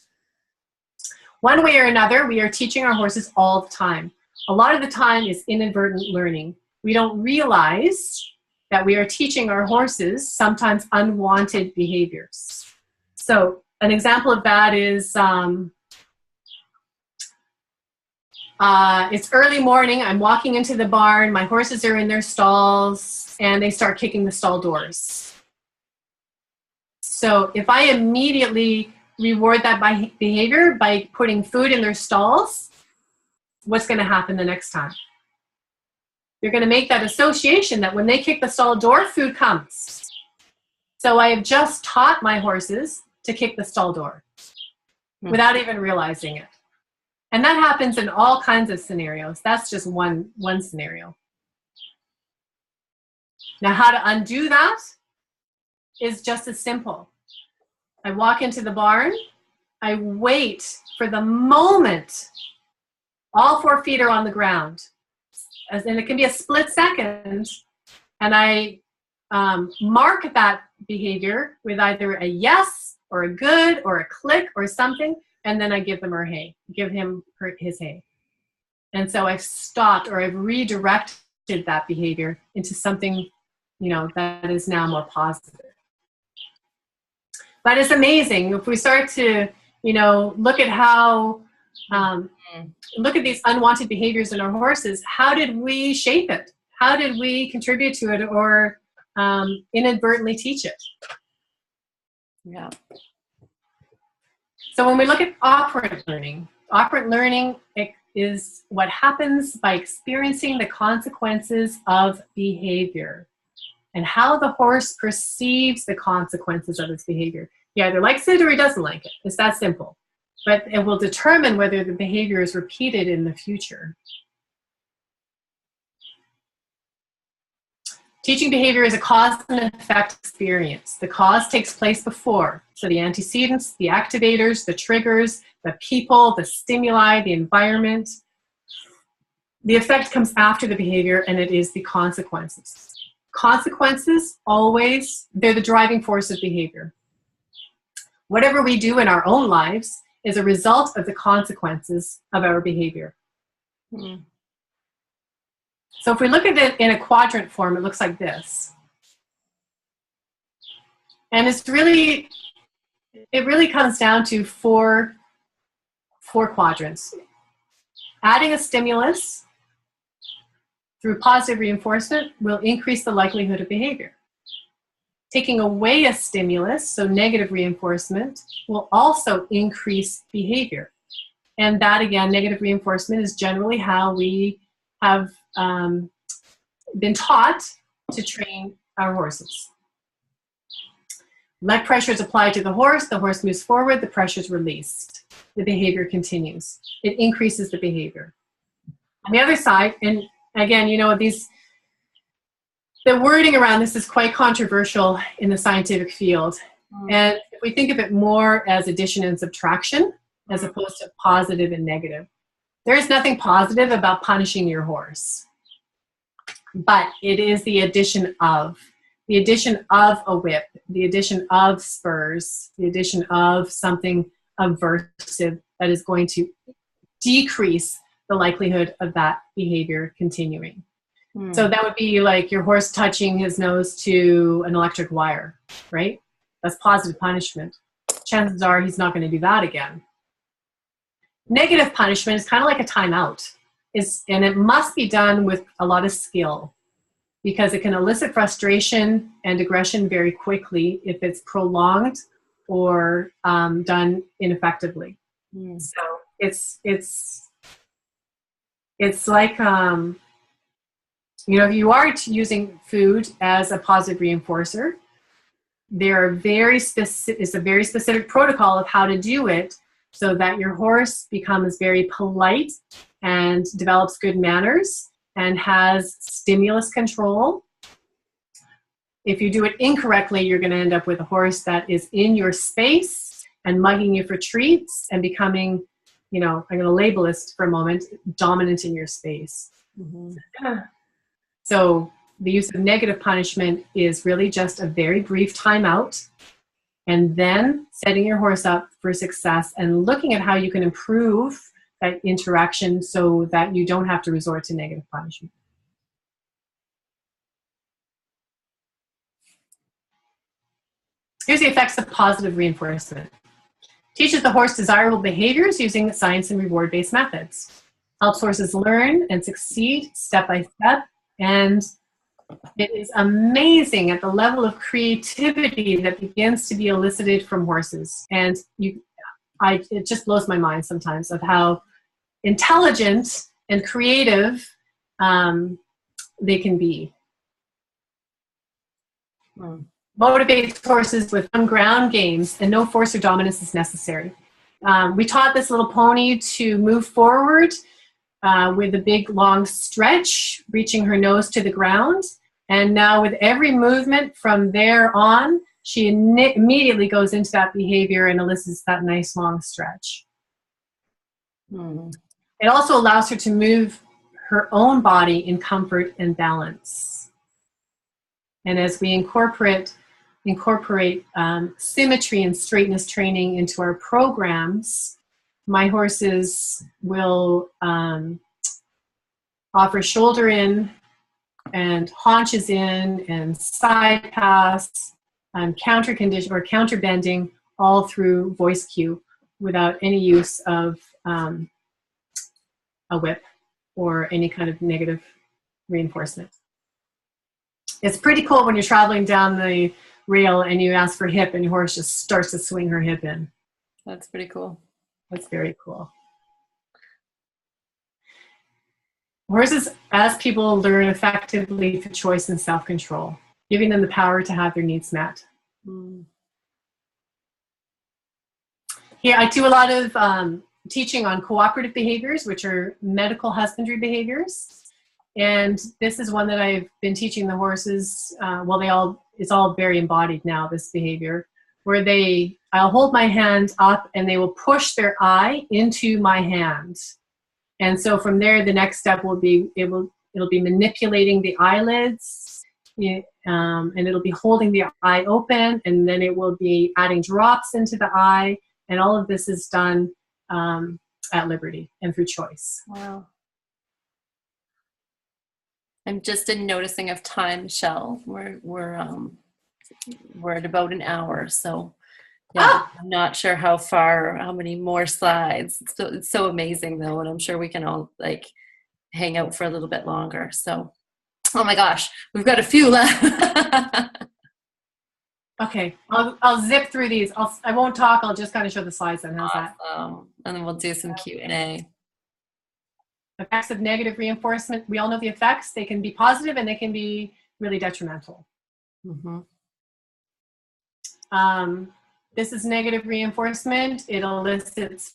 One way or another, we are teaching our horses all the time. A lot of the time is inadvertent learning. We don't realize that we are teaching our horses sometimes unwanted behaviors. So an example of that is it's early morning, I'm walking into the barn, my horses are in their stalls, and they start kicking the stall doors. So if I immediately reward that behavior by putting food in their stalls, what's going to happen the next time? You're going to make that association that when they kick the stall door, food comes. So I have just taught my horses to kick the stall door without even realizing it. And that happens in all kinds of scenarios. That's just one scenario. Now, how to undo that is just as simple. I walk into the barn, I wait for the moment all 4 feet are on the ground. And it can be a split second, and I mark that behavior with either a yes or a good or a click or something, and then I give them her hay, give him his hay. And so I've stopped, or I've redirected that behavior into something, that is now more positive. But it's amazing if we start to, look at how, look at these unwanted behaviors in our horses. How did we shape it? How did we contribute to it, or inadvertently teach it? Yeah. So when we look at operant learning is what happens by experiencing the consequences of behavior and how the horse perceives the consequences of its behavior. He either likes it or he doesn't like it. It's that simple. But it will determine whether the behavior is repeated in the future. Teaching behavior is a cause and effect experience. The cause takes place before. So the antecedents, the activators, the triggers, the people, the stimuli, the environment. The effect comes after the behavior, and it is the consequences. Consequences, always, they're the driving force of behavior. Whatever we do in our own lives is a result of the consequences of our behavior. So if we look at it in a quadrant form, it looks like this. And it really comes down to four quadrants. Adding a stimulus through positive reinforcement will increase the likelihood of behavior. Taking away a stimulus, so negative reinforcement, will also increase behavior. And that, again, negative reinforcement is generally how we have been taught to train our horses. Leg pressure is applied to the horse moves forward, the pressure is released. The behavior continues. It increases the behavior. On the other side, and again, you know, the wording around this is quite controversial in the scientific field. And if we think of it more as addition and subtraction, as opposed to positive and negative, there is nothing positive about punishing your horse. But it is the addition of a whip, the addition of spurs, the addition of something aversive that is going to decrease the likelihood of that behavior continuing. So that would be like your horse touching his nose to an electric wire, right? That's positive punishment. Chances are he's not going to do that again. Negative punishment is kind of like a timeout. And it must be done with a lot of skill, because it can elicit frustration and aggression very quickly if it's prolonged or done ineffectively. So it's like, you know, if you are using food as a positive reinforcer, it's a very specific protocol of how to do it so that your horse becomes very polite and develops good manners and has stimulus control. If you do it incorrectly, you're going to end up with a horse that is in your space and mugging you for treats and becoming, you know, I'm going to label this for a moment, dominant in your space. So the use of negative punishment is really just a very brief timeout, and then setting your horse up for success and looking at how you can improve that interaction so that you don't have to resort to negative punishment. Here's the effects of positive reinforcement. Teaches the horse desirable behaviors using science and reward-based methods. Helps horses learn and succeed step by step. And it is amazing at the level of creativity that begins to be elicited from horses. And it just blows my mind sometimes of how intelligent and creative they can be. Motivates horses with fun ground games, and no force or dominance is necessary. We taught this little pony to move forward with a big long stretch, reaching her nose to the ground. And now with every movement from there on, she immediately goes into that behavior and elicits that nice long stretch. It also allows her to move her own body in comfort and balance. And as we incorporate symmetry and straightness training into our programs, my horses will offer shoulder in and haunches in and side pass and counter condition or counter bending, all through voice cue without any use of a whip or any kind of negative reinforcement. It's pretty cool when you're traveling down the rail and you ask for hip and your horse just starts to swing her hip in. That's pretty cool. That's very cool. Horses, as people, learn effectively through choice and self-control, giving them the power to have their needs met. Here, I do a lot of teaching on cooperative behaviors, which are medical husbandry behaviors. And this is one that I've been teaching the horses. It's all very embodied now, this behavior, where I'll hold my hand up and they will push their eye into my hand. And so from there, the next step will be, it'll be manipulating the eyelids, and it'll be holding the eye open, and then it will be adding drops into the eye. And all of this is done at liberty and through choice. Wow. I'm just noticing of time, Michelle. We're at about an hour, so Yeah, I'm not sure how many more slides. It's so amazing though, and I'm sure we can all like hang out for a little bit longer. So, oh my gosh, we've got a few left. Okay, I'll zip through these. I won't talk. I'll just kind of show the slides then. How's that? Awesome. And then we'll do some Q&A. Effects of negative reinforcement. We all know the effects. They can be positive and they can be really detrimental. Mm-hmm. This is negative reinforcement. It elicits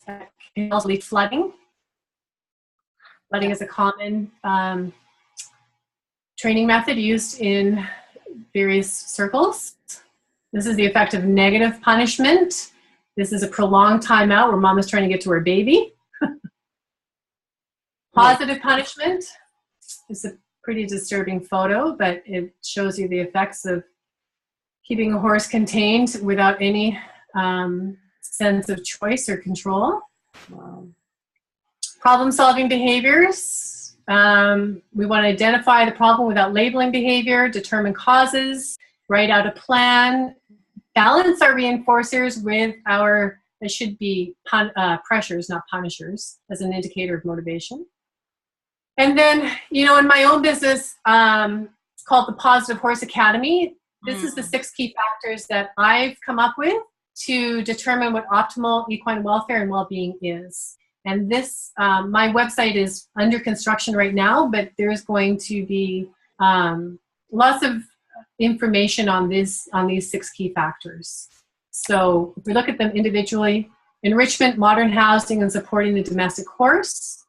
flooding. Flooding is a common training method used in various circles. This is the effect of negative punishment. This is a prolonged timeout where mom is trying to get to her baby. Positive punishment is a pretty disturbing photo, but it shows you the effects of keeping a horse contained without any sense of choice or control. Wow. Problem-solving behaviors. We want to identify the problem without labeling behavior, determine causes, write out a plan, balance our reinforcers with our, it should be pressures, not punishers, as an indicator of motivation. And then, you know, in my own business, it's called the Positive Horse Academy. This is the 6 key factors that I've come up with to determine what optimal equine welfare and well-being is. And this, my website is under construction right now, but there's going to be lots of information on these 6 key factors. So if we look at them individually, enrichment, modern housing, and supporting the domestic horse,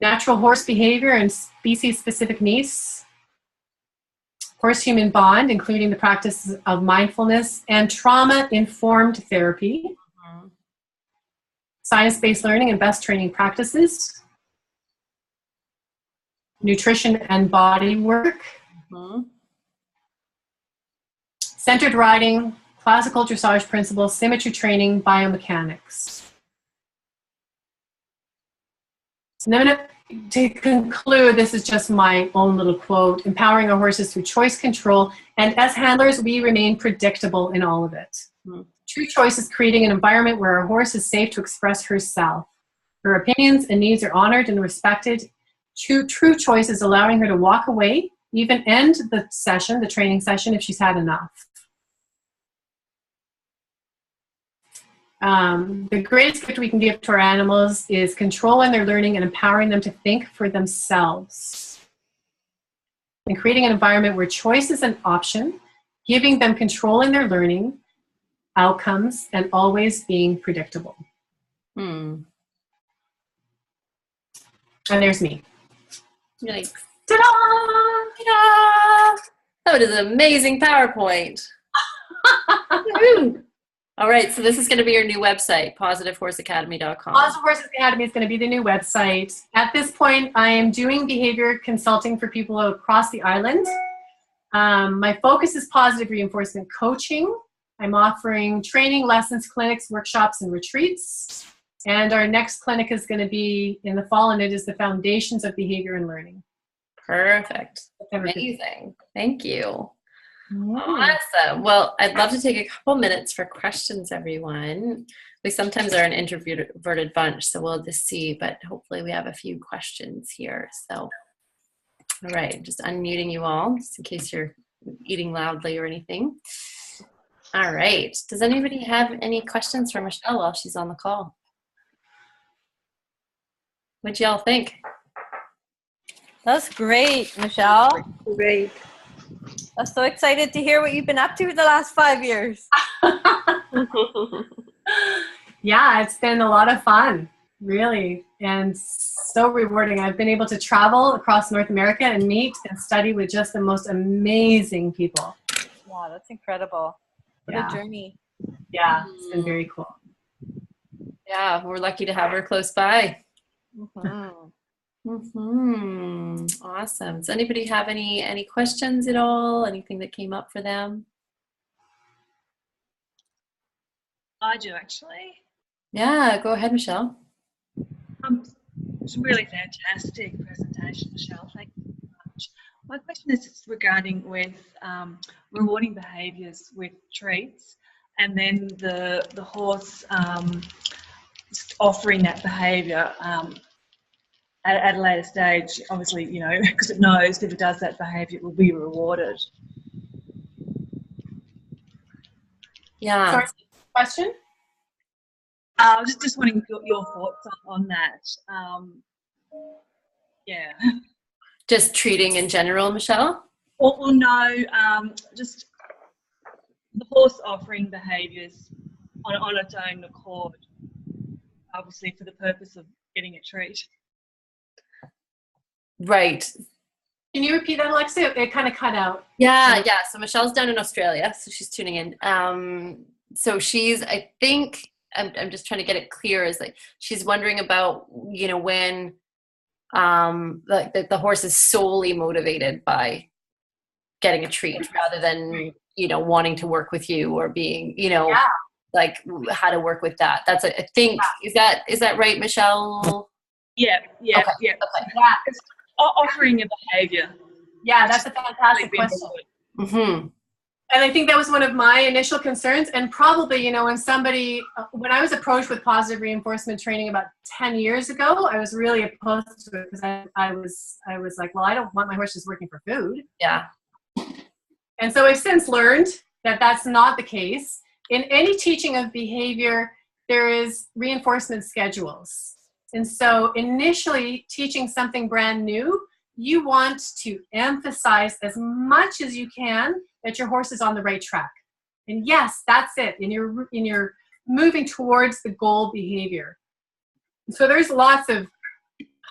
natural horse behavior and species-specific needs, horse-human bond, including the practice of mindfulness, and trauma-informed therapy, science-based learning and best training practices, nutrition and body work, centered riding, classical dressage principles, symmetry training, biomechanics. And then to conclude, this is just my own little quote, empowering our horses through choice control, and as handlers, we remain predictable in all of it. True choice is creating an environment where our horse is safe to express herself. Her opinions and needs are honored and respected. True choice is allowing her to walk away, even end the session, the training session, if she's had enough. The greatest gift we can give to our animals is control in their learning and empowering them to think for themselves. And creating an environment where choice is an option, giving them control in their learning, outcomes, and always being predictable. And there's me. Yikes. Ta-da! Ta-da! That is an amazing PowerPoint. All right, so this is going to be your new website, positivehorseacademy.com. Positive Horse Academy is going to be the new website. At this point, I am doing behavior consulting for people across the island. My focus is positive reinforcement coaching. I'm offering training, lessons, clinics, workshops, and retreats. And our next clinic is going to be in the fall, and it is the Foundations of Behavior and Learning. Perfect. Amazing. Thank you. Awesome. Well, I'd love to take a couple minutes for questions, everyone. We sometimes are an introverted bunch, so we'll just see, but hopefully we have a few questions here. So, all right, just unmuting you all, just in case you're eating loudly or anything. All right. Does anybody have any questions for Michelle while she's on the call? What y'all think? That's great, Michelle. Great. I'm so excited to hear what you've been up to the last 5 years. Yeah, it's been a lot of fun, really, and so rewarding. I've been able to travel across North America and meet and study with just the most amazing people. Wow, that's incredible. What a journey. Yeah, it's been very cool. Yeah, we're lucky to have her close by. Awesome. Does anybody have any questions at all? Anything that came up for them? I do, actually. Yeah, go ahead, Michelle. It's a really fantastic presentation, Michelle. Thank you very much. My question is regarding with rewarding behaviours with treats. and then the horse just offering that behaviour at a later stage, obviously, you know, because it knows if it does that behaviour, it will be rewarded. Yeah. Sorry, question? Just wanting your thoughts on that. Yeah. Just treating in general, Michelle? Or no, just the horse offering behaviours on its own accord, obviously for the purpose of getting a treat. Right. Can you repeat that, Alexa? It kind of cut out. Yeah. So Michelle's down in Australia, so she's tuning in. So she's, I think, I'm just trying to get it clear, is like she's wondering about, you know, when the horse is solely motivated by getting a treat rather than, you know, wanting to work with you or being, you know, like how to work with that. That's, I think, is that right, Michelle? Yeah. Okay. Yeah. It's offering a behaviour. Yeah, that's a fantastic question. Mm-hmm. And I think that was one of my initial concerns. And probably, you know, when I was approached with positive reinforcement training about 10 years ago, I was really opposed to it because I was like, well, I don't want my horses working for food. Yeah. And so I've since learned that that's not the case. In any teaching of behavior, there is reinforcement schedules. And so initially teaching something brand new, you want to emphasize as much as you can that your horse is on the right track. And yes, that's it. And you're moving towards the goal behavior. So there's lots of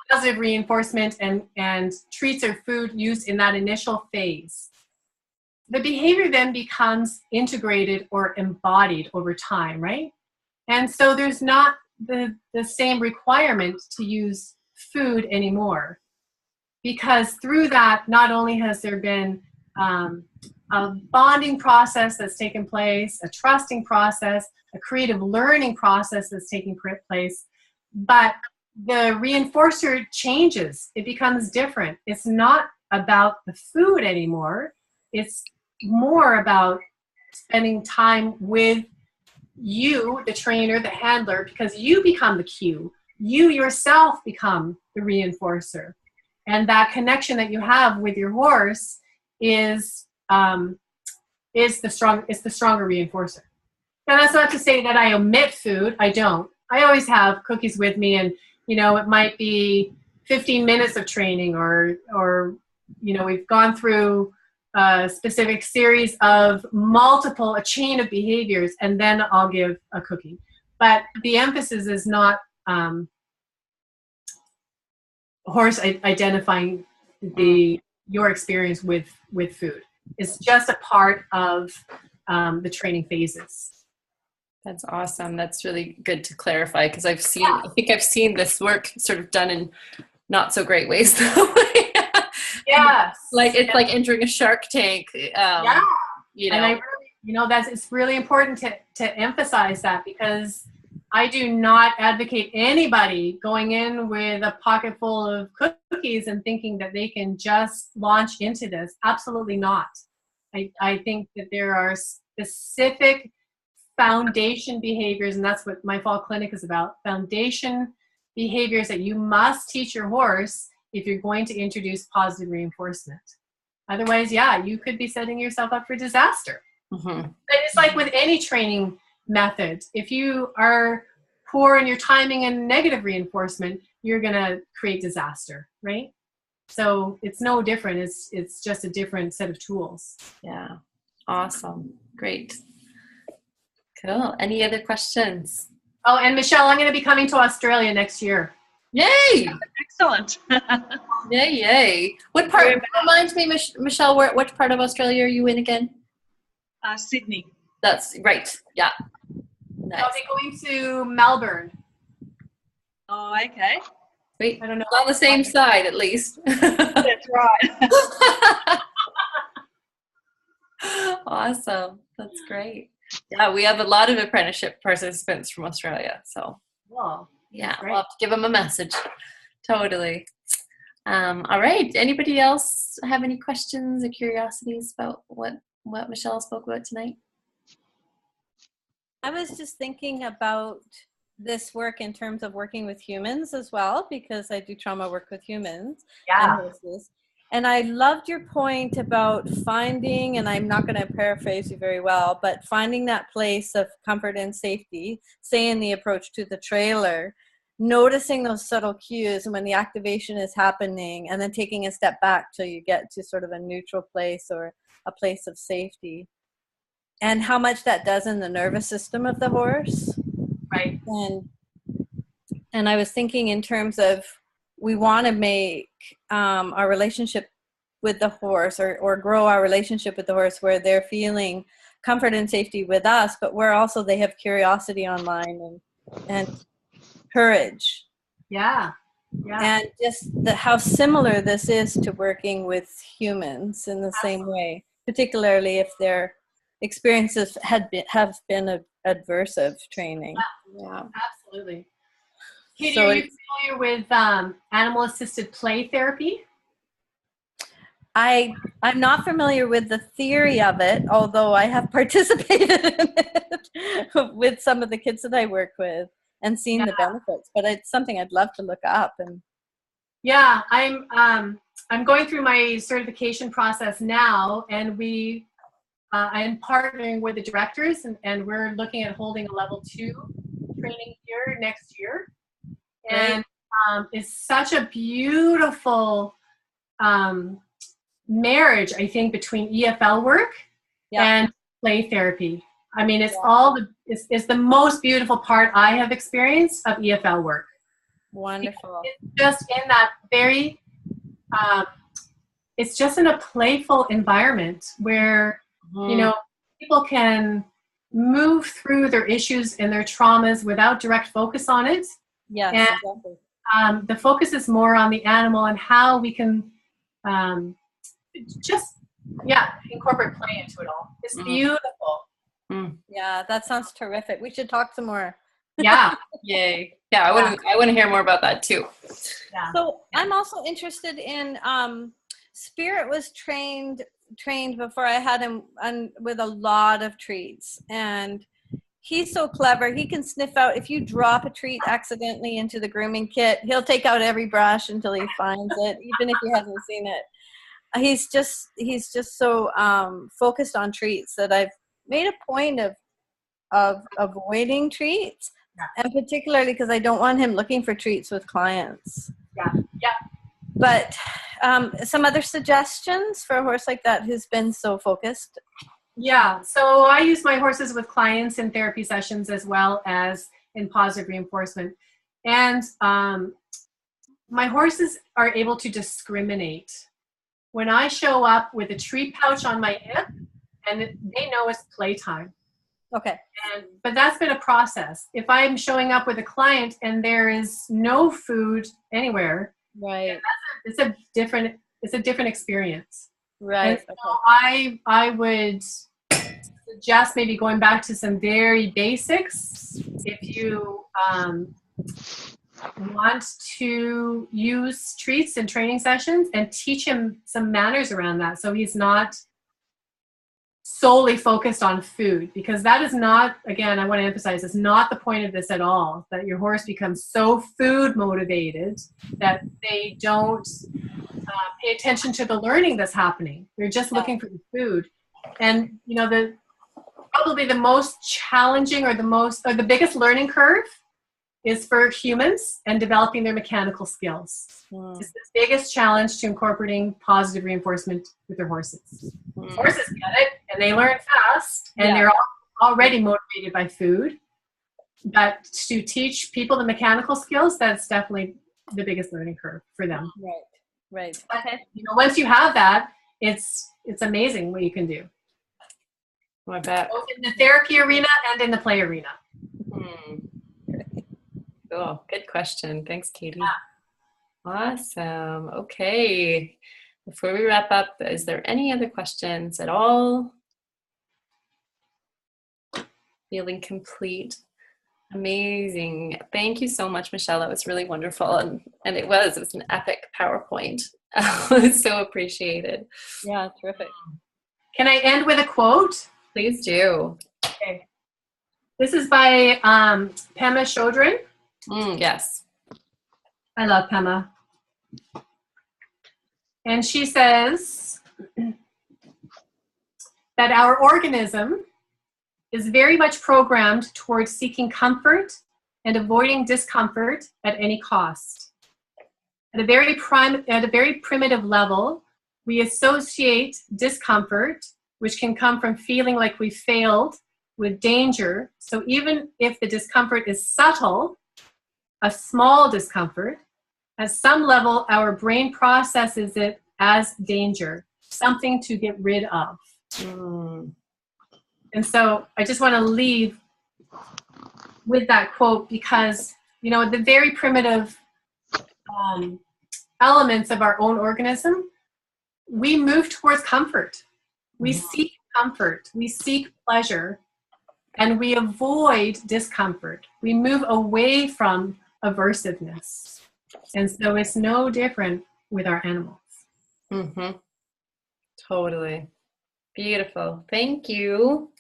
positive reinforcement and treats or food used in that initial phase. The behavior then becomes integrated or embodied over time, right? And so there's not the same requirement to use food anymore. Because through that, not only has there been a bonding process that's taken place, a trusting process, a creative learning process that's taking place, but the reinforcer changes. It becomes different. It's not about the food anymore. It's more about spending time with you, the trainer, the handler, because you become the cue. You yourself become the reinforcer. And that connection that you have with your horse is the stronger reinforcer. Now that's not to say that I omit food. I don't. I always have cookies with me, and you know, it might be 15 minutes of training, or you know, we've gone through a specific series of a chain of behaviors, and then I'll give a cookie. But the emphasis is not horse identifying your experience with food. It's just a part of the training phases. That's awesome. That's really good to clarify, because I think I've seen this work sort of done in not so great ways. Yes. Like it's like entering a Shark Tank. You know. And I really, you know, it's really important to emphasize that, because I do not advocate anybody going in with a pocket full of cookies and thinking that they can just launch into this. Absolutely not. I think that there are specific foundation behaviors, and that's what my fall clinic is about. Foundation behaviors that you must teach your horse if you're going to introduce positive reinforcement. Otherwise, yeah, you could be setting yourself up for disaster. Mm-hmm. But it's like with any training method. If you are poor in your timing and negative reinforcement, you're going to create disaster, right? So it's no different. It's just a different set of tools. Yeah. Awesome. Great. Cool. Any other questions? Oh, and Michelle, I'm going to be coming to Australia next year. Yay! Excellent. Yay! What part? Reminds me, Michelle. What part of Australia are you in again? Sydney. That's right. Yeah. Nice. I'll be going to Melbourne. Oh, okay. Wait, I don't know. on the same side, at least. That's right. Awesome. That's great. Yeah, we have a lot of apprenticeship participants from Australia. So, Cool. yeah, Great. we'll have to give them a message. Totally. All right. Anybody else have any questions or curiosities about what Michelle spoke about tonight? I was just thinking about this work in terms of working with humans as well, because I do trauma work with humans and horses. And I loved your point about finding, and I'm not going to paraphrase you very well, but finding that place of comfort and safety, say in the approach to the trailer, noticing those subtle cues and when the activation is happening, and then taking a step back till you get to sort of a neutral place or a place of safety. And how much that does in the nervous system of the horse. Right. And I was thinking in terms of, we want to make our relationship with the horse or grow our relationship with the horse where they're feeling comfort and safety with us, but where also they have curiosity online and courage. Yeah. And just how similar this is to working with humans in the same way, particularly if their experiences have been adversive training. Yeah, absolutely. Katie, So are you familiar with animal-assisted play therapy? I'm not familiar with the theory of it, although I have participated in it with some of the kids that I work with and seen the benefits. But it's something I'd love to look up. And yeah, I'm going through my certification process now, and I'm partnering with the directors, and we're looking at holding a level 2 training here next year. And it's such a beautiful marriage, I think, between EFL work and play therapy. I mean, it's it's the most beautiful part I have experienced of EFL work. Wonderful. It's just in that very, it's just in a playful environment where, you know, people can move through their issues and their traumas without direct focus on it. Yes, and, exactly. The focus is more on the animal and how we can incorporate play into it all. It's beautiful. Yeah, that sounds terrific. We should talk some more. Yeah. Yay. Yeah, I want to hear more about that too. Yeah. So I'm also interested in Spirit was trained before I had him with a lot of treats, and he's so clever. He can sniff out, if you drop a treat accidentally into the grooming kit, he'll take out every brush until he finds it, even if he hasn't seen it. He's just so focused on treats that I've made a point of avoiding treats, and particularly because I don't want him looking for treats with clients. Yeah. But some other suggestions for a horse like that who's been so focused? Yeah, so I use my horses with clients in therapy sessions as well as in positive reinforcement. And my horses are able to discriminate. When I show up with a treat pouch on my hip, and they know it's playtime. Okay. But that's been a process. If I'm showing up with a client and there is no food anywhere, right, it's a different experience. Right. And so I would suggest maybe going back to some very basics if you want to use treats in training sessions, and teach him some manners around that so he's not solely focused on food, because that is not, again, I want to emphasize, it's not the point of this at all, that your horse becomes so food motivated that they don't pay attention to the learning that's happening. They're just looking for the food. And you know, probably the most challenging or the biggest learning curve is for humans and developing their mechanical skills. It's the biggest challenge to incorporating positive reinforcement with their horses. Horses get it, and they learn fast, and they're already motivated by food. But to teach people the mechanical skills, that's definitely the biggest learning curve for them. Right. But, you know, once you have that, it's amazing what you can do. I bet. Both in the therapy arena and in the play arena. Cool. Good question. Thanks, Katie. Yeah. Awesome. Okay. Before we wrap up, is there any other questions at all? Feeling complete. Amazing. Thank you so much, Michelle. That was really wonderful. And it was an epic PowerPoint. So appreciated. This is by Pema Chodron. Yes. I love Pema. And she says that our organism is very much programmed towards seeking comfort and avoiding discomfort at any cost. At a very primitive level, we associate discomfort, which can come from feeling like we failed, with danger. So even if the discomfort is subtle, a small discomfort, at some level, our brain processes it as danger, something to get rid of. And so I just want to leave with that quote because, you know, the very primitive elements of our own organism, we move towards comfort. We seek comfort. We seek pleasure. And we avoid discomfort. We move away from aversiveness. And so it's no different with our animals. Mm-hmm. Totally. Beautiful. Thank you.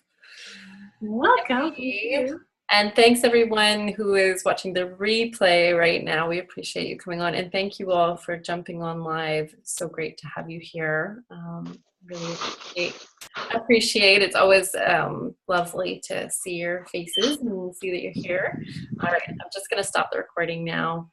You're welcome. Thank you. And thanks everyone who is watching the replay right now. We appreciate you coming on. And thank you all for jumping on live. It's so great to have you here. Really appreciate. It's always lovely to see your faces and see that you're here. All right, I'm just going to stop the recording now.